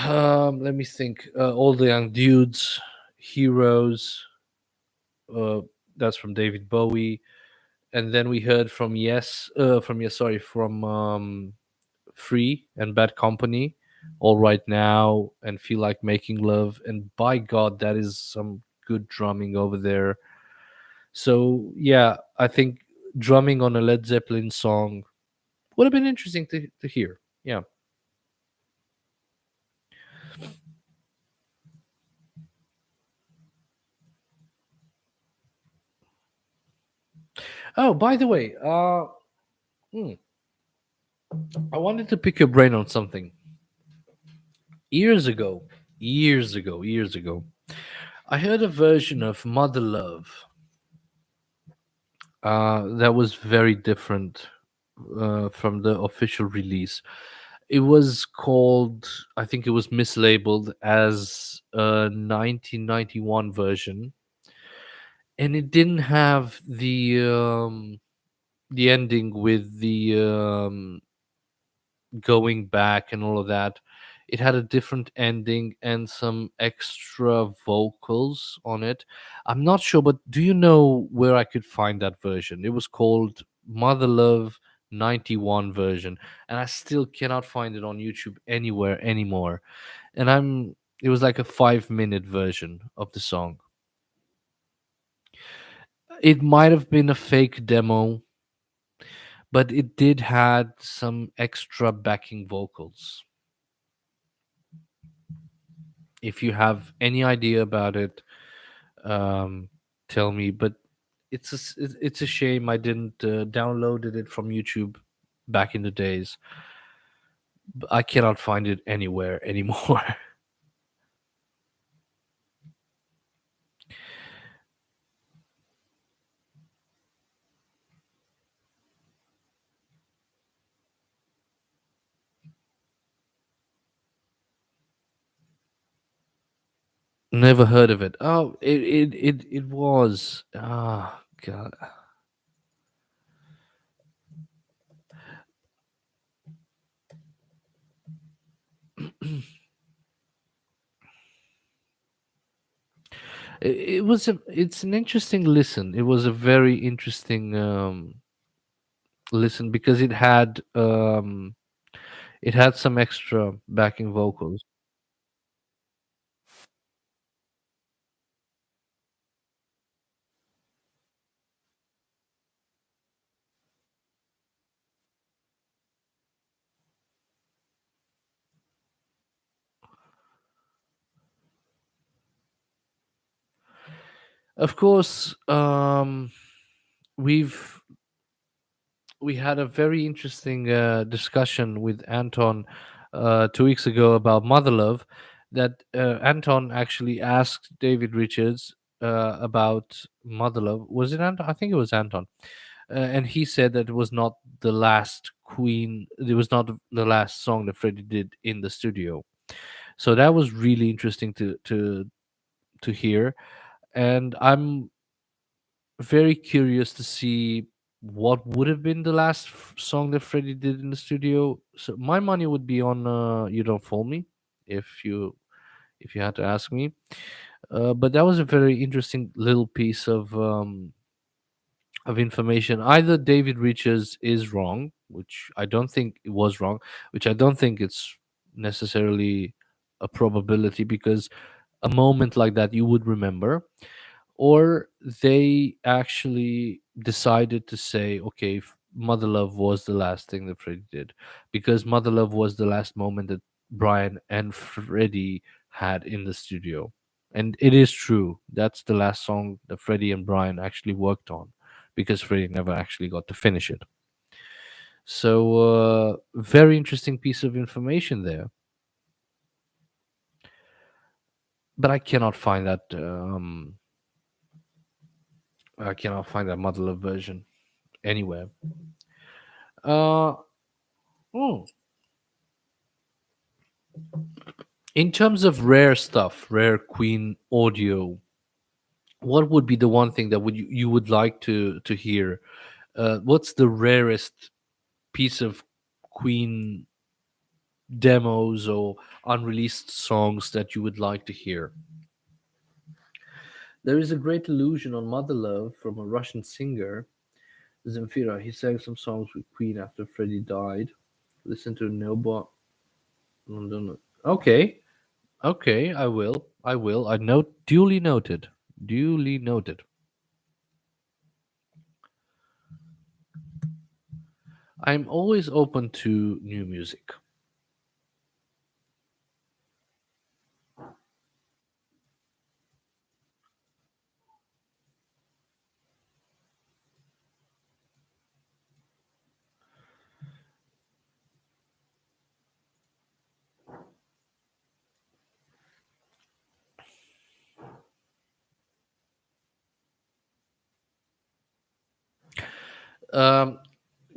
let me think, All the Young Dudes, Heroes. Uh, that's from David Bowie, and then we heard from from Free and Bad Company, All Right Now, and Feel Like Making Love, and by God, that is some good drumming over there. So yeah, I think drumming on a Led Zeppelin song would have been interesting to hear. Yeah. Oh, by the way, hmm, I wanted to pick your brain on something. Years ago, years ago, I heard a version of Mother Love that was very different from the official release. It was called, I think it was mislabeled as a 1991 version, and it didn't have the ending with the going back and all of that. It had a different ending and some extra vocals on it. I'm not sure, but do you know where I could find that version? It was called Mother Love 91 version, and I still cannot find it on YouTube anywhere anymore. And it was like a 5 minute version of the song. It might have been a fake demo, but it did had some extra backing vocals. If you have any idea about it, um, tell me. But it's a shame I didn't downloaded it from YouTube back in the days. But I cannot find it anywhere anymore. Never heard of it. Oh, it was. Ah, God. It was it's an interesting listen. It was a very interesting listen because it had some extra backing vocals. Of course, we've we had a very interesting discussion with Anton 2 weeks ago about Mother Love. That Anton actually asked David Richards about Mother Love. Was it Anton? I think it was Anton. And he said that it was not the last Queen. It was not the last song that Freddie did in the studio. So that was really interesting to hear, and I'm very curious to see what would have been the last song that Freddie did in the studio. So my money would be on "You Don't Fool Me," if you had to ask me. But that was a very interesting little piece of information. Either David Richards is wrong, which I don't think it was wrong, which I don't think it's necessarily a probability because a moment like that you would remember, or they actually decided to say, okay, Mother Love was the last thing that Freddie did, because Mother Love was the last moment that Brian and Freddie had in the studio. And it is true. That's the last song that Freddie and Brian actually worked on, because Freddie never actually got to finish it. So, very interesting piece of information there. But I cannot find that. I cannot find that Mother Love version anywhere. Uh, hmm. In terms of rare stuff, rare Queen audio, what would be the one thing that you would like to hear? What's the rarest piece of Queen demos or unreleased songs that you would like to hear? There is a great illusion on Mother Love from a Russian singer, Zemfira. He sang some songs with Queen after Freddie died. Listen to Nobot. London. Okay, okay, I will. I will. I note duly noted. Duly noted. I'm always open to new music. Um,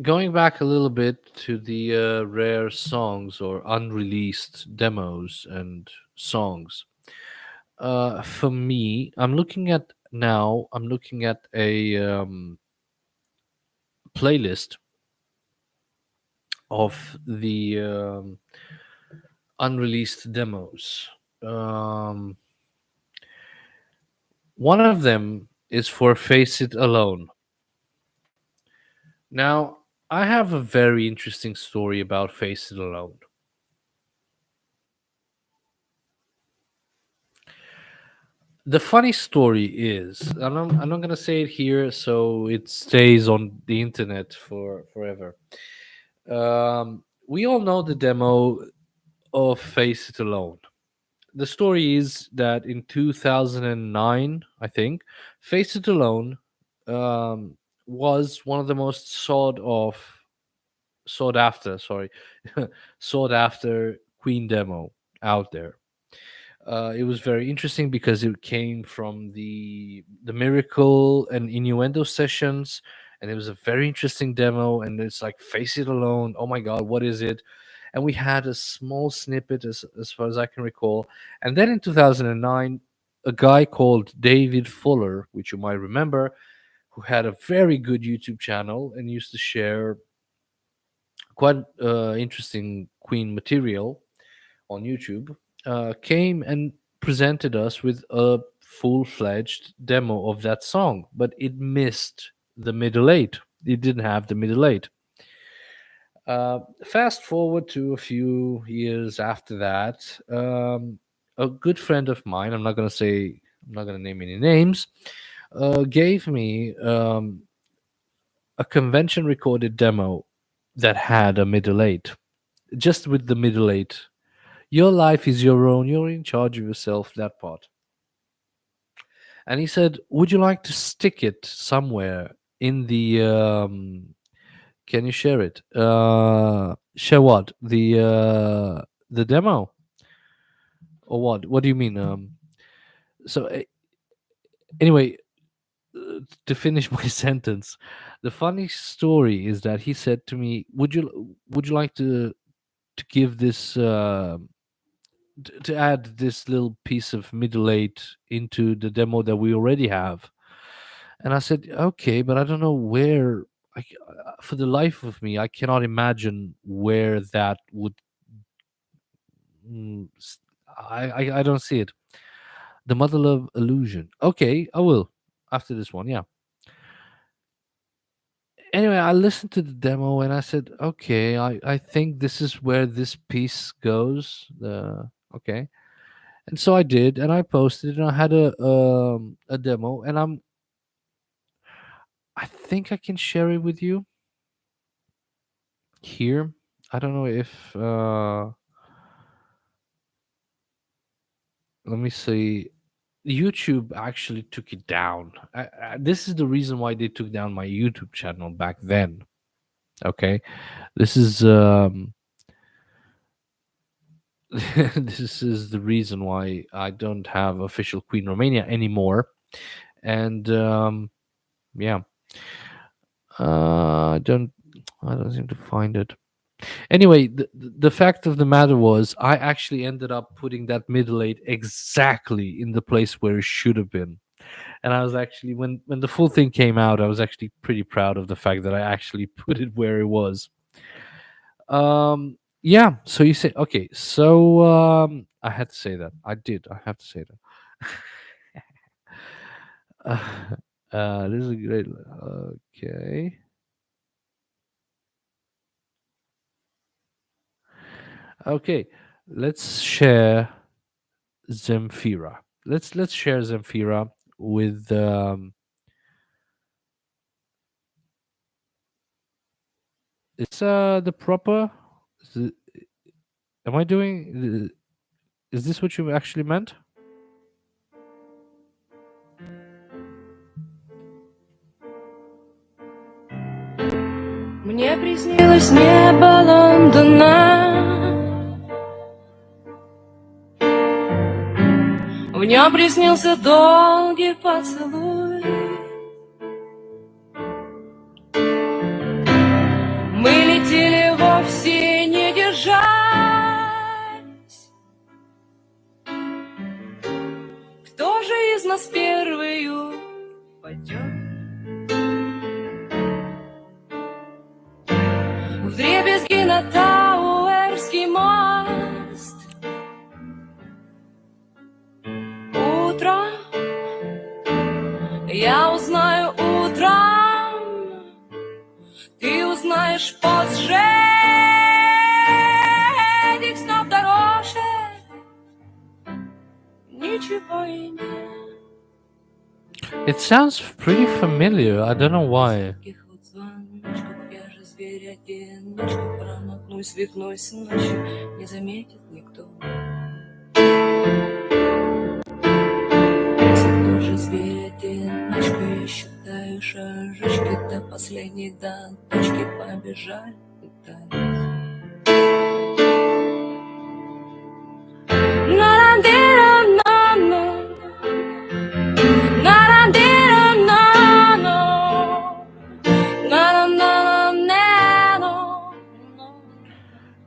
Going back a little bit to the rare songs or unreleased demos and songs. For me, I'm looking at a playlist of the unreleased demos. Um, One of them is for Face It Alone. Now, I have a very interesting story about Face It Alone. The funny story is, I'm not going to say it here so it stays on the internet for forever. We all know the demo of Face It Alone. The story is that in 2009, I think, Face It Alone um, was one of the most sought after, sorry, sought after Queen demo out there. It was very interesting because it came from the Miracle and Innuendo sessions, and it was a very interesting demo. And it's like Face It Alone. Oh my God, what is it? And we had a small snippet, as far as I can recall. And then in 2009, a guy called David Fuller, which you might remember, who had a very good YouTube channel and used to share quite interesting Queen material on YouTube, came and presented us with a full-fledged demo of that song, but it missed the middle eight. It didn't have the middle eight. Fast forward to a few years after that, a good friend of mine, I'm not going to name any names, gave me a convention recorded demo that had a middle eight, just with the middle eight. Your life is your own, you're in charge of yourself, that part. And he said, would you like to stick it somewhere in the can you share it? Share what? The demo? Or what do you mean? So anyway, to finish my sentence, the funny story is that he said to me, would you like to give this to add this little piece of middle eight into the demo that we already have? And I said, okay, but I don't know where. For the life of me, I cannot imagine where that would. mm, s- I don't see it. The Mother Love Illusion. Okay, I will after this one. Yeah. Anyway, I listened to the demo and I said, okay, I think this is where this piece goes. Okay, and so I did, and I posted, and I had a demo, and I think I can share it with you here. I don't know if let me see. YouTube actually took it down. This is the reason why they took down my YouTube channel back then. Okay, this is this is the reason why I don't have official Queen Romania anymore. And yeah, I don't seem to find it. Anyway, the fact of the matter was, I actually ended up putting that middle eight exactly in the place where it should have been. And I was actually, when the full thing came out, I was actually pretty proud of the fact that I actually put it where it was. Yeah. So you say, okay. So I had to say that. I did. I have to say that. This is a great. Okay. Okay. Let's share Zemfira. Let's share Zemfira with is the proper is it, am I doing is this what you actually meant? Мне приснилось небо Лондона. В нем приснился долгий поцелуй. вовсе не держать. Кто же из нас первый упадет? Вдребезги на Тауэрский мост. Утром я узнаю утром, ты узнаешь позже. Этих снов дороже ничего и нет. It sounds pretty familiar. I don't know why. Таких вот звоночков я же зверь одиночка, промокнусь, свихнусь ночью, не заметит никто. Все тоже зверь одиночка, я считаю шажочки до последней до точки, побежали летать.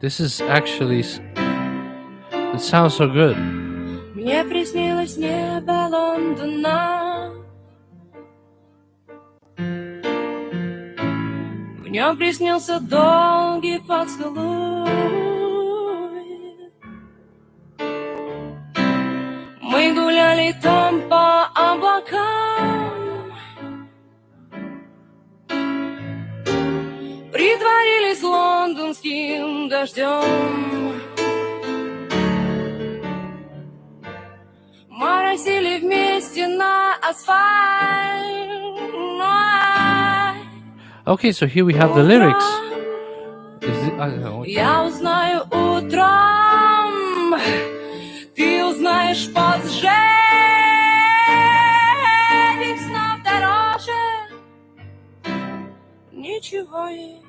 This is actually. It sounds so good. Мне приснилось небо Лондона. В нем приснился долгий поцелуй. Мы гуляли там по облакам, притворились лондонским дождем. Моросили вместе на асфальт. Okay, so here we have the lyrics. Is it, I don't know. Я узнаю утром, ты узнаешь позже. Этих снов дороже ничего и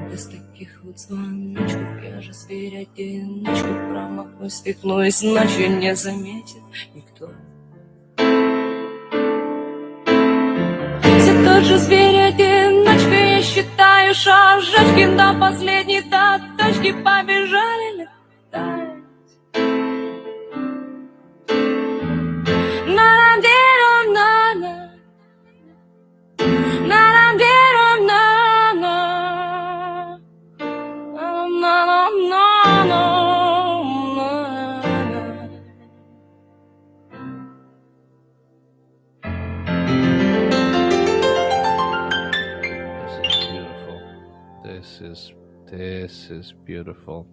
без таких вот звоночков я же зверь одиночка, промахнусь, свихнусь ночью, не заметит никто. Все тот же зверь одиночка, я считаю шажочки до последней до точки, побежали летать. На-на-ди-ра-на-на, на-на-ди-ра-на-на, на-на-на-на-на. This is beautiful.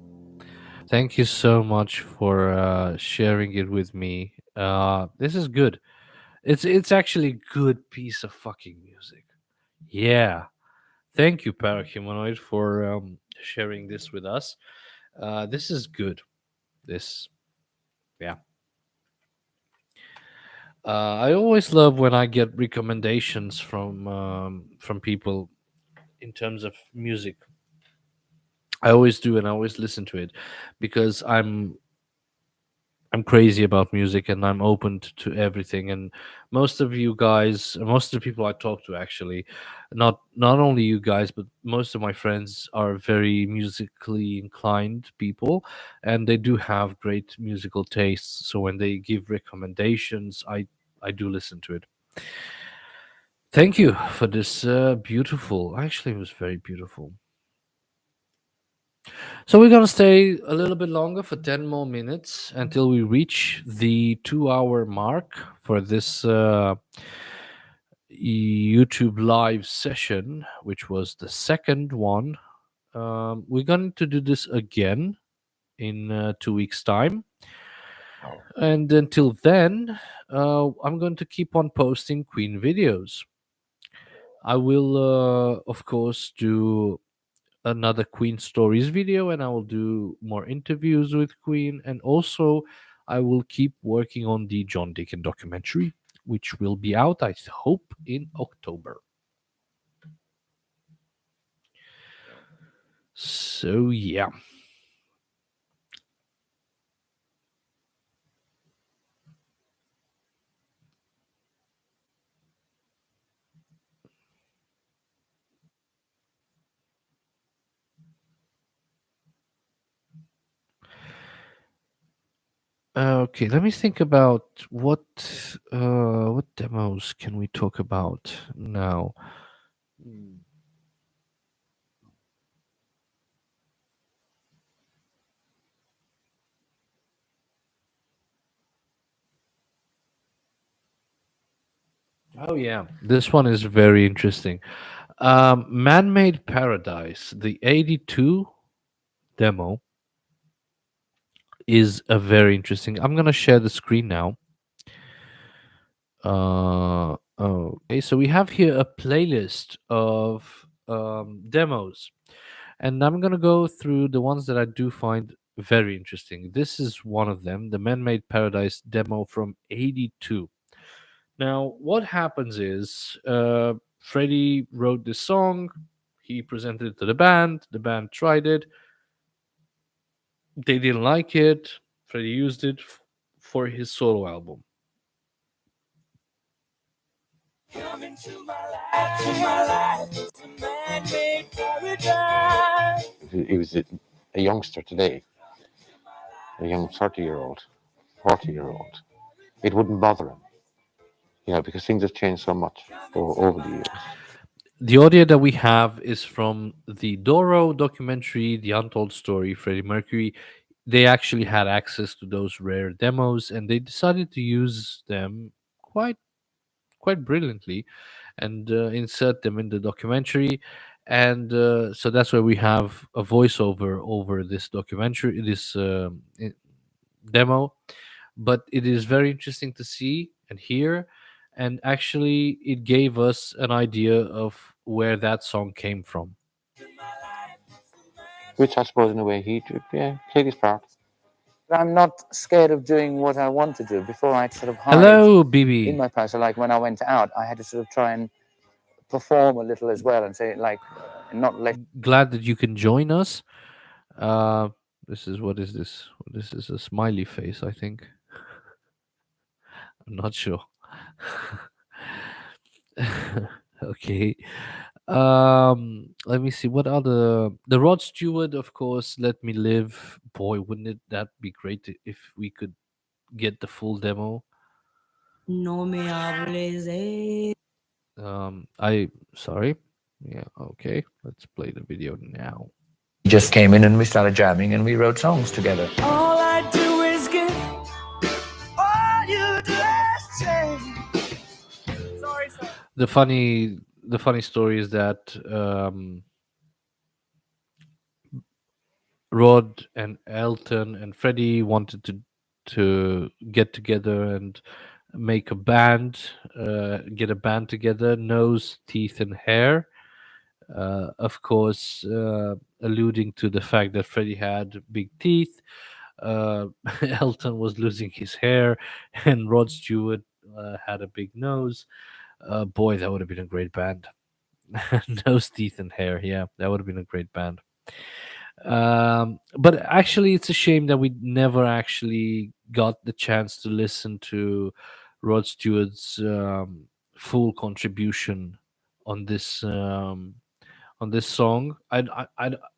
Thank you so much for sharing it with me. This is good. It's actually a good piece of fucking music. Yeah. Thank you, Parahumanoid, for sharing this with us. This is good. This, yeah. I always love when I get recommendations from people in terms of music. I always do, and I always listen to it because I'm crazy about music and I'm open to everything. And most of you guys, most of the people I talk to, actually, not only you guys, but most of my friends are very musically inclined people, and they do have great musical tastes. So when they give recommendations, I do listen to it. Thank you for this beautiful. Actually, it was very beautiful. So we're gonna stay a little bit longer for 10 more minutes until we reach the 2-hour mark for this YouTube live session, which was the second one. We're going to do this again in 2 weeks' time. And until then, I'm going to keep on posting Queen videos. I will, of course, do another Queen stories video, and I will do more interviews with Queen, and also I will keep working on the John Deacon documentary, which will be out, I hope, in October. So yeah. Okay, let me think about what demos can we talk about now. Hmm. Oh yeah, this one is very interesting. Man-made Paradise, the 82 demo is a very interesting. I'm gonna share the screen now. Okay, so we have here a playlist of demos, and I'm gonna go through the ones that I do find very interesting. This is one of them, the Man-Made Paradise demo from '82. Now, what happens is Freddie wrote this song, he presented it to the band tried it, they didn't like it, Freddie used it for his solo album. He was a youngster today, a young 30-year-old, 40-year-old. It wouldn't bother him, because things have changed so much over the years. The audio that we have is from the Doro documentary, The Untold Story, Freddie Mercury. They actually had access to those rare demos, and they decided to use them quite brilliantly and insert them in the documentary. And so that's why we have a voiceover over this documentary, this demo. But it is very interesting to see and hear, and actually it gave us an idea of where that song came from. Which I suppose, in a way, he played his part. I'm not scared of doing what I want to do. Before I sort of hide Hello, in Bibi. my past. So like when I went out, I had to sort of try and perform a little as well and say like, not let. Glad that you can join us. This is what is this? This is a smiley face, I think. I'm not sure. Okay. Let me see what other the Rod Stewart, of course, Let Me Live. Boy, wouldn't it that be great if we could get the full demo. No me hables. I sorry. Yeah, okay. Let's play the video now. He just came in and we started jamming and we wrote songs together. All I do is give. All you do is take. Sorry, sir. The funny story is that Rod and Elton and Freddie wanted to get together and make a band, get a band together, Nose, Teeth, and Hair. Of course, alluding to the fact that Freddie had big teeth, Elton was losing his hair, and Rod Stewart had a big nose. Boy, that would have been a great band. Nose, Teeth, and Hair. Yeah, that would have been a great band. But actually, it's a shame that we never actually got the chance to listen to Rod Stewart's full contribution on this song.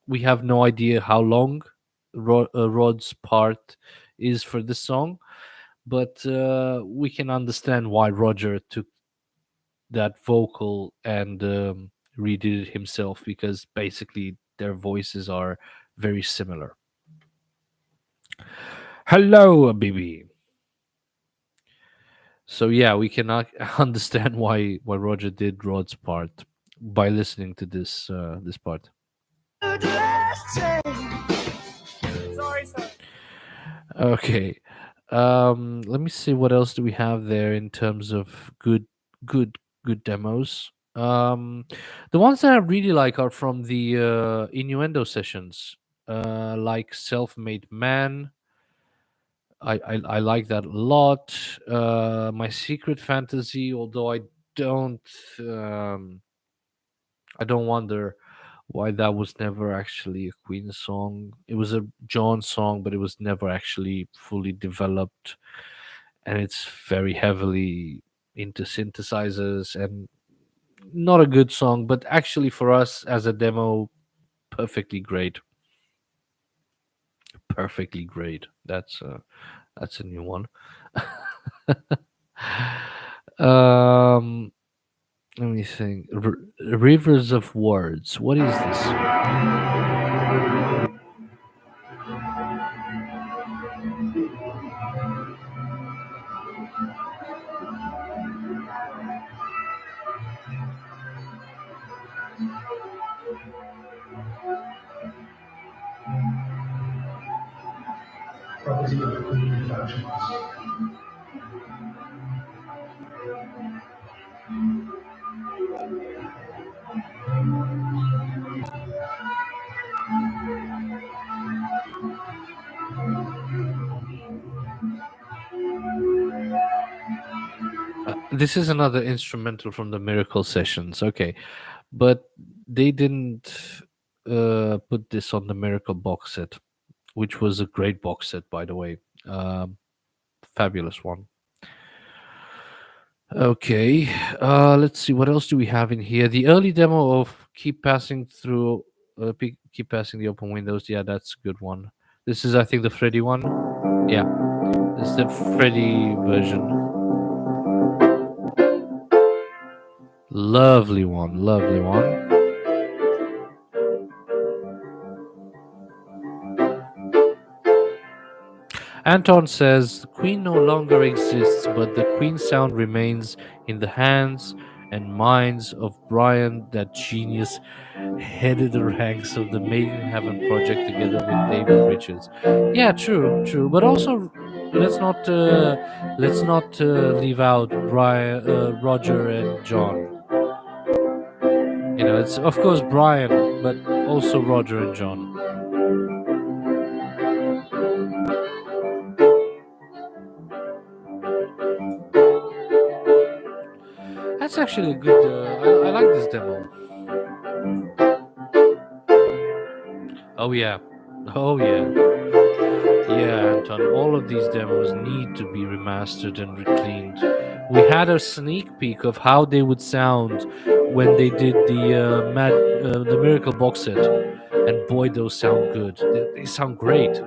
We have no idea how long Rod's part is for this song, but we can understand why Roger took that vocal and redid it himself, because basically their voices are very similar. Hello, Bibi. So yeah, we cannot understand why Roger did Rod's part by listening to this part. Sorry, sir. Okay. Let me see what else do we have there in terms of good demos. The ones that I really like are from the Innuendo sessions, like Self-Made Man. I like that a lot. My Secret Fantasy, although don't um, I don't wonder why that was never actually a Queen song. It was a John song, but it was never actually fully developed, and it's very heavily into synthesizers and not a good song, but actually for us as a demo, perfectly great. Perfectly great. That's a new one. um, let me think. Rivers of Words. What is this? Property of Queen Productions. This is another instrumental from the Miracle Sessions. Okay, but they didn't put this on the Miracle box set, which was a great box set, by the way. Fabulous one. Okay, let's see, what else do we have in here? The early demo of Keep Passing Through, Keep Passing the Open Windows. Yeah, that's a good one. This is, I think, the Freddy one. Yeah, this is the Freddy version. Lovely one, lovely one. Anton says the Queen no longer exists, but the Queen sound remains in the hands and minds of Brian, that genius headed the ranks of the Made in Heaven project together with David Richards. Yeah, true, true. But also, let's not leave out Brian, Roger, and John. You know, it's of course Brian, but also Roger and John. That's actually a good. I like this demo. Oh yeah, oh yeah, yeah, Anton. All of these demos need to be remastered and recleaned. We had a sneak peek of how they would sound when they did the Miracle box set, and boy, those sound good. They sound great.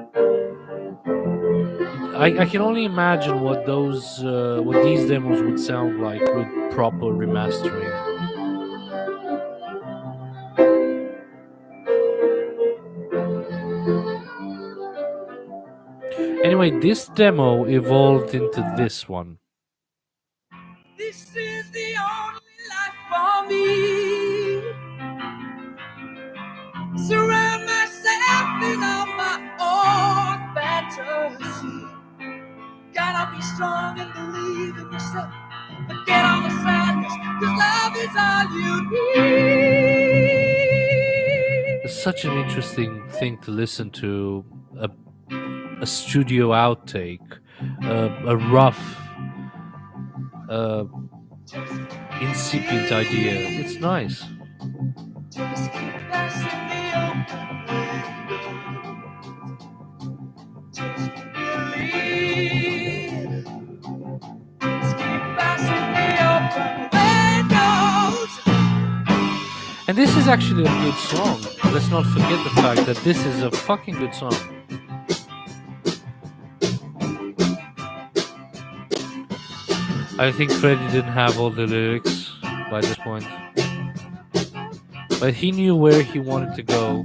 I can only imagine what these demos would sound like with proper remastering. Anyway, this demo evolved into this one. This is the only life for me. Surround myself in all my own fantasy. Gotta be strong and believe in yourself. Forget all the sadness, 'cause love is all you need. It's such an interesting thing to listen to. A studio outtake, a rough, incipient idea. It's nice. Just keep passing me open windows. Just believe. Just keep passing me open windows. And this is actually a good song. Let's not forget the fact that this is a fucking good song. I think Freddie didn't have all the lyrics by this point, but he knew where he wanted to go.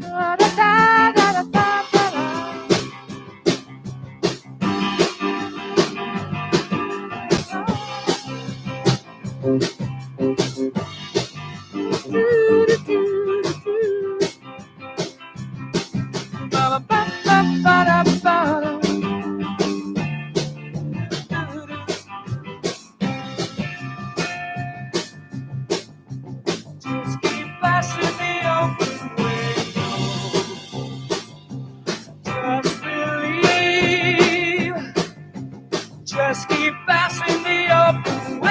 Just keep passing me open windows. Just believe. Just keep passing me open windows.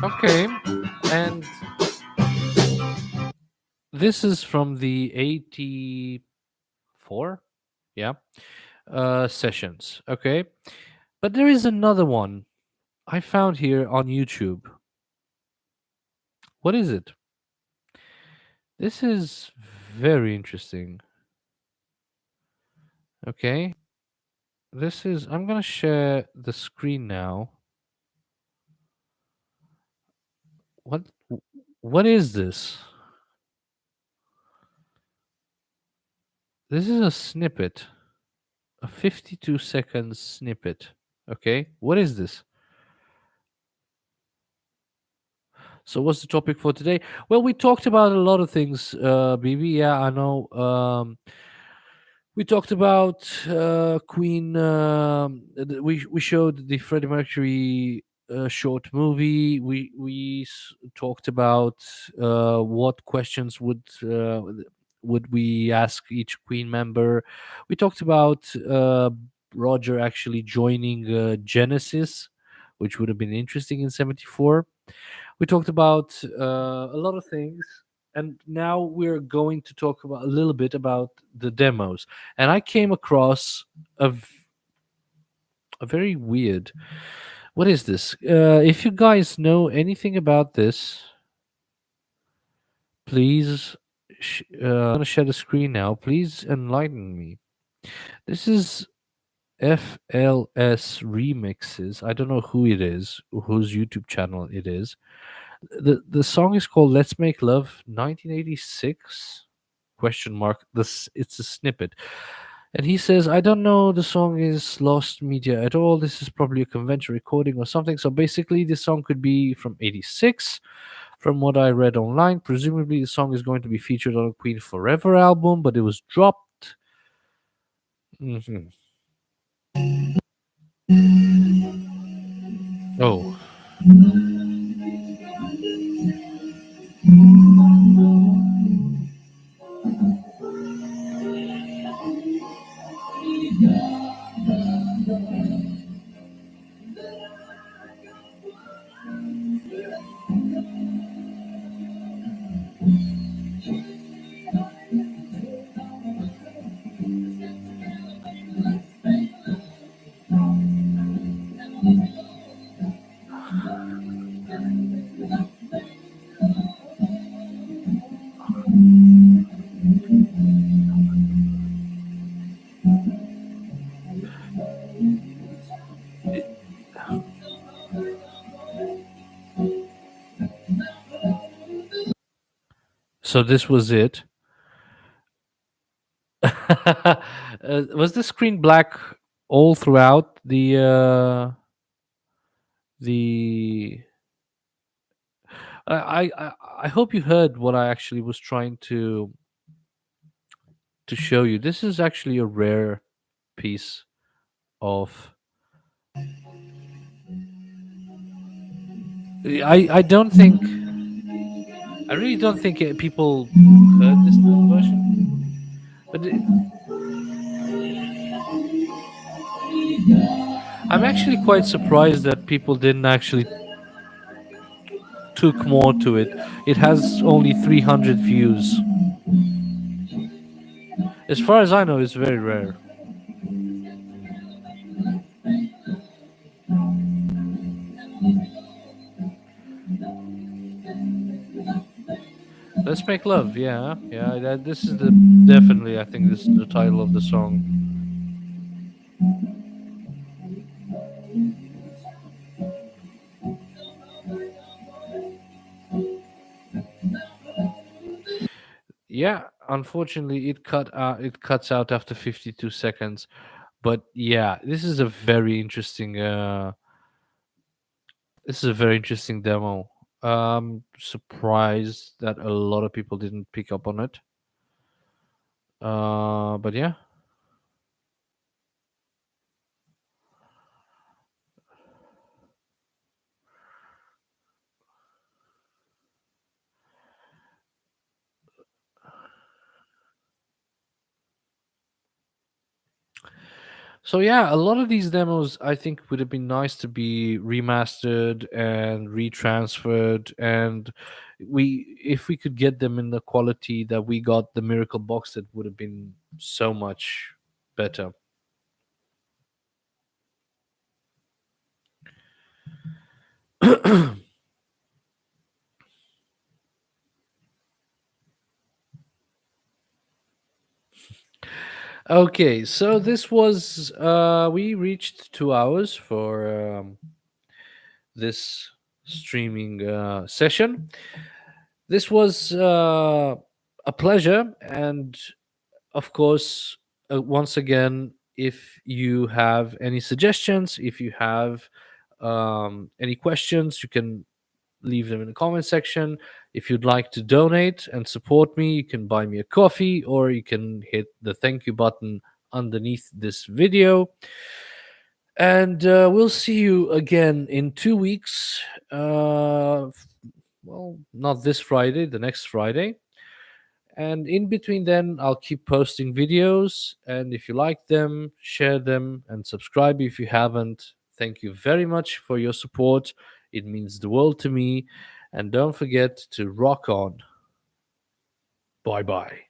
Okay, and this is from the 84 4, yeah, sessions. Okay, but there is another one I found here on YouTube. What is it? This is very interesting. Okay, this is. I'm gonna share the screen now. What? What is this? This is a snippet, a 52-second snippet. Okay, what is this? So, what's the topic for today? Well, we talked about a lot of things, BB. Yeah, I know. We talked about Queen. We showed the Freddie Mercury short movie. We talked about what questions would we ask each Queen member. We talked about Roger actually joining Genesis, which would have been interesting in '74. We talked about a lot of things, and now we're going to talk about a little bit about the demos. And I came across a very weird. What is this? If you guys know anything about this, please. I'm gonna share the screen now. Please enlighten me. This is FLS Remixes. I don't know who it is, whose YouTube channel it is. The song is called "Let's Make Love" 1986 question mark. This It's a snippet, and he says, I don't know, the song is lost media at all. This is probably a convention recording or something. So basically this song could be from '86 from what I read online. Presumably the song is going to be featured on a Queen Forever album, but it was dropped. Mhm. Oh, so this was it. Was the screen black all throughout the I hope you heard what I actually was trying to show you. This is actually a rare piece of. I don't think. I really don't think people heard this version, but I'm actually quite surprised that people didn't actually took more to it. It has only 300 views. As far as I know, it's very rare. Let's Make Love, yeah, yeah. This is the definitely. I think this is the title of the song. Yeah, unfortunately, it cut out. It cuts out after 52 seconds. But yeah, this is a very interesting. This is a very interesting demo. Surprised that a lot of people didn't pick up on it. But yeah. So yeah, a lot of these demos I think would have been nice to be remastered and retransferred, and if we could get them in the quality that we got the Miracle Box, it would have been so much better. Okay, so this was we reached 2 hours for this streaming session. This was a pleasure, and of course, once again, if you have any suggestions, if you have any questions, you can leave them in the comment section. If you'd like to donate and support me, you can buy me a coffee, or you can hit the thank you button underneath this video. And we'll see you again in 2 weeks. Well, not this Friday, the next Friday. And in between then, I'll keep posting videos. And if you like them, share them and subscribe if you haven't. Thank you very much for your support. It means the world to me. And don't forget to rock on. Bye bye.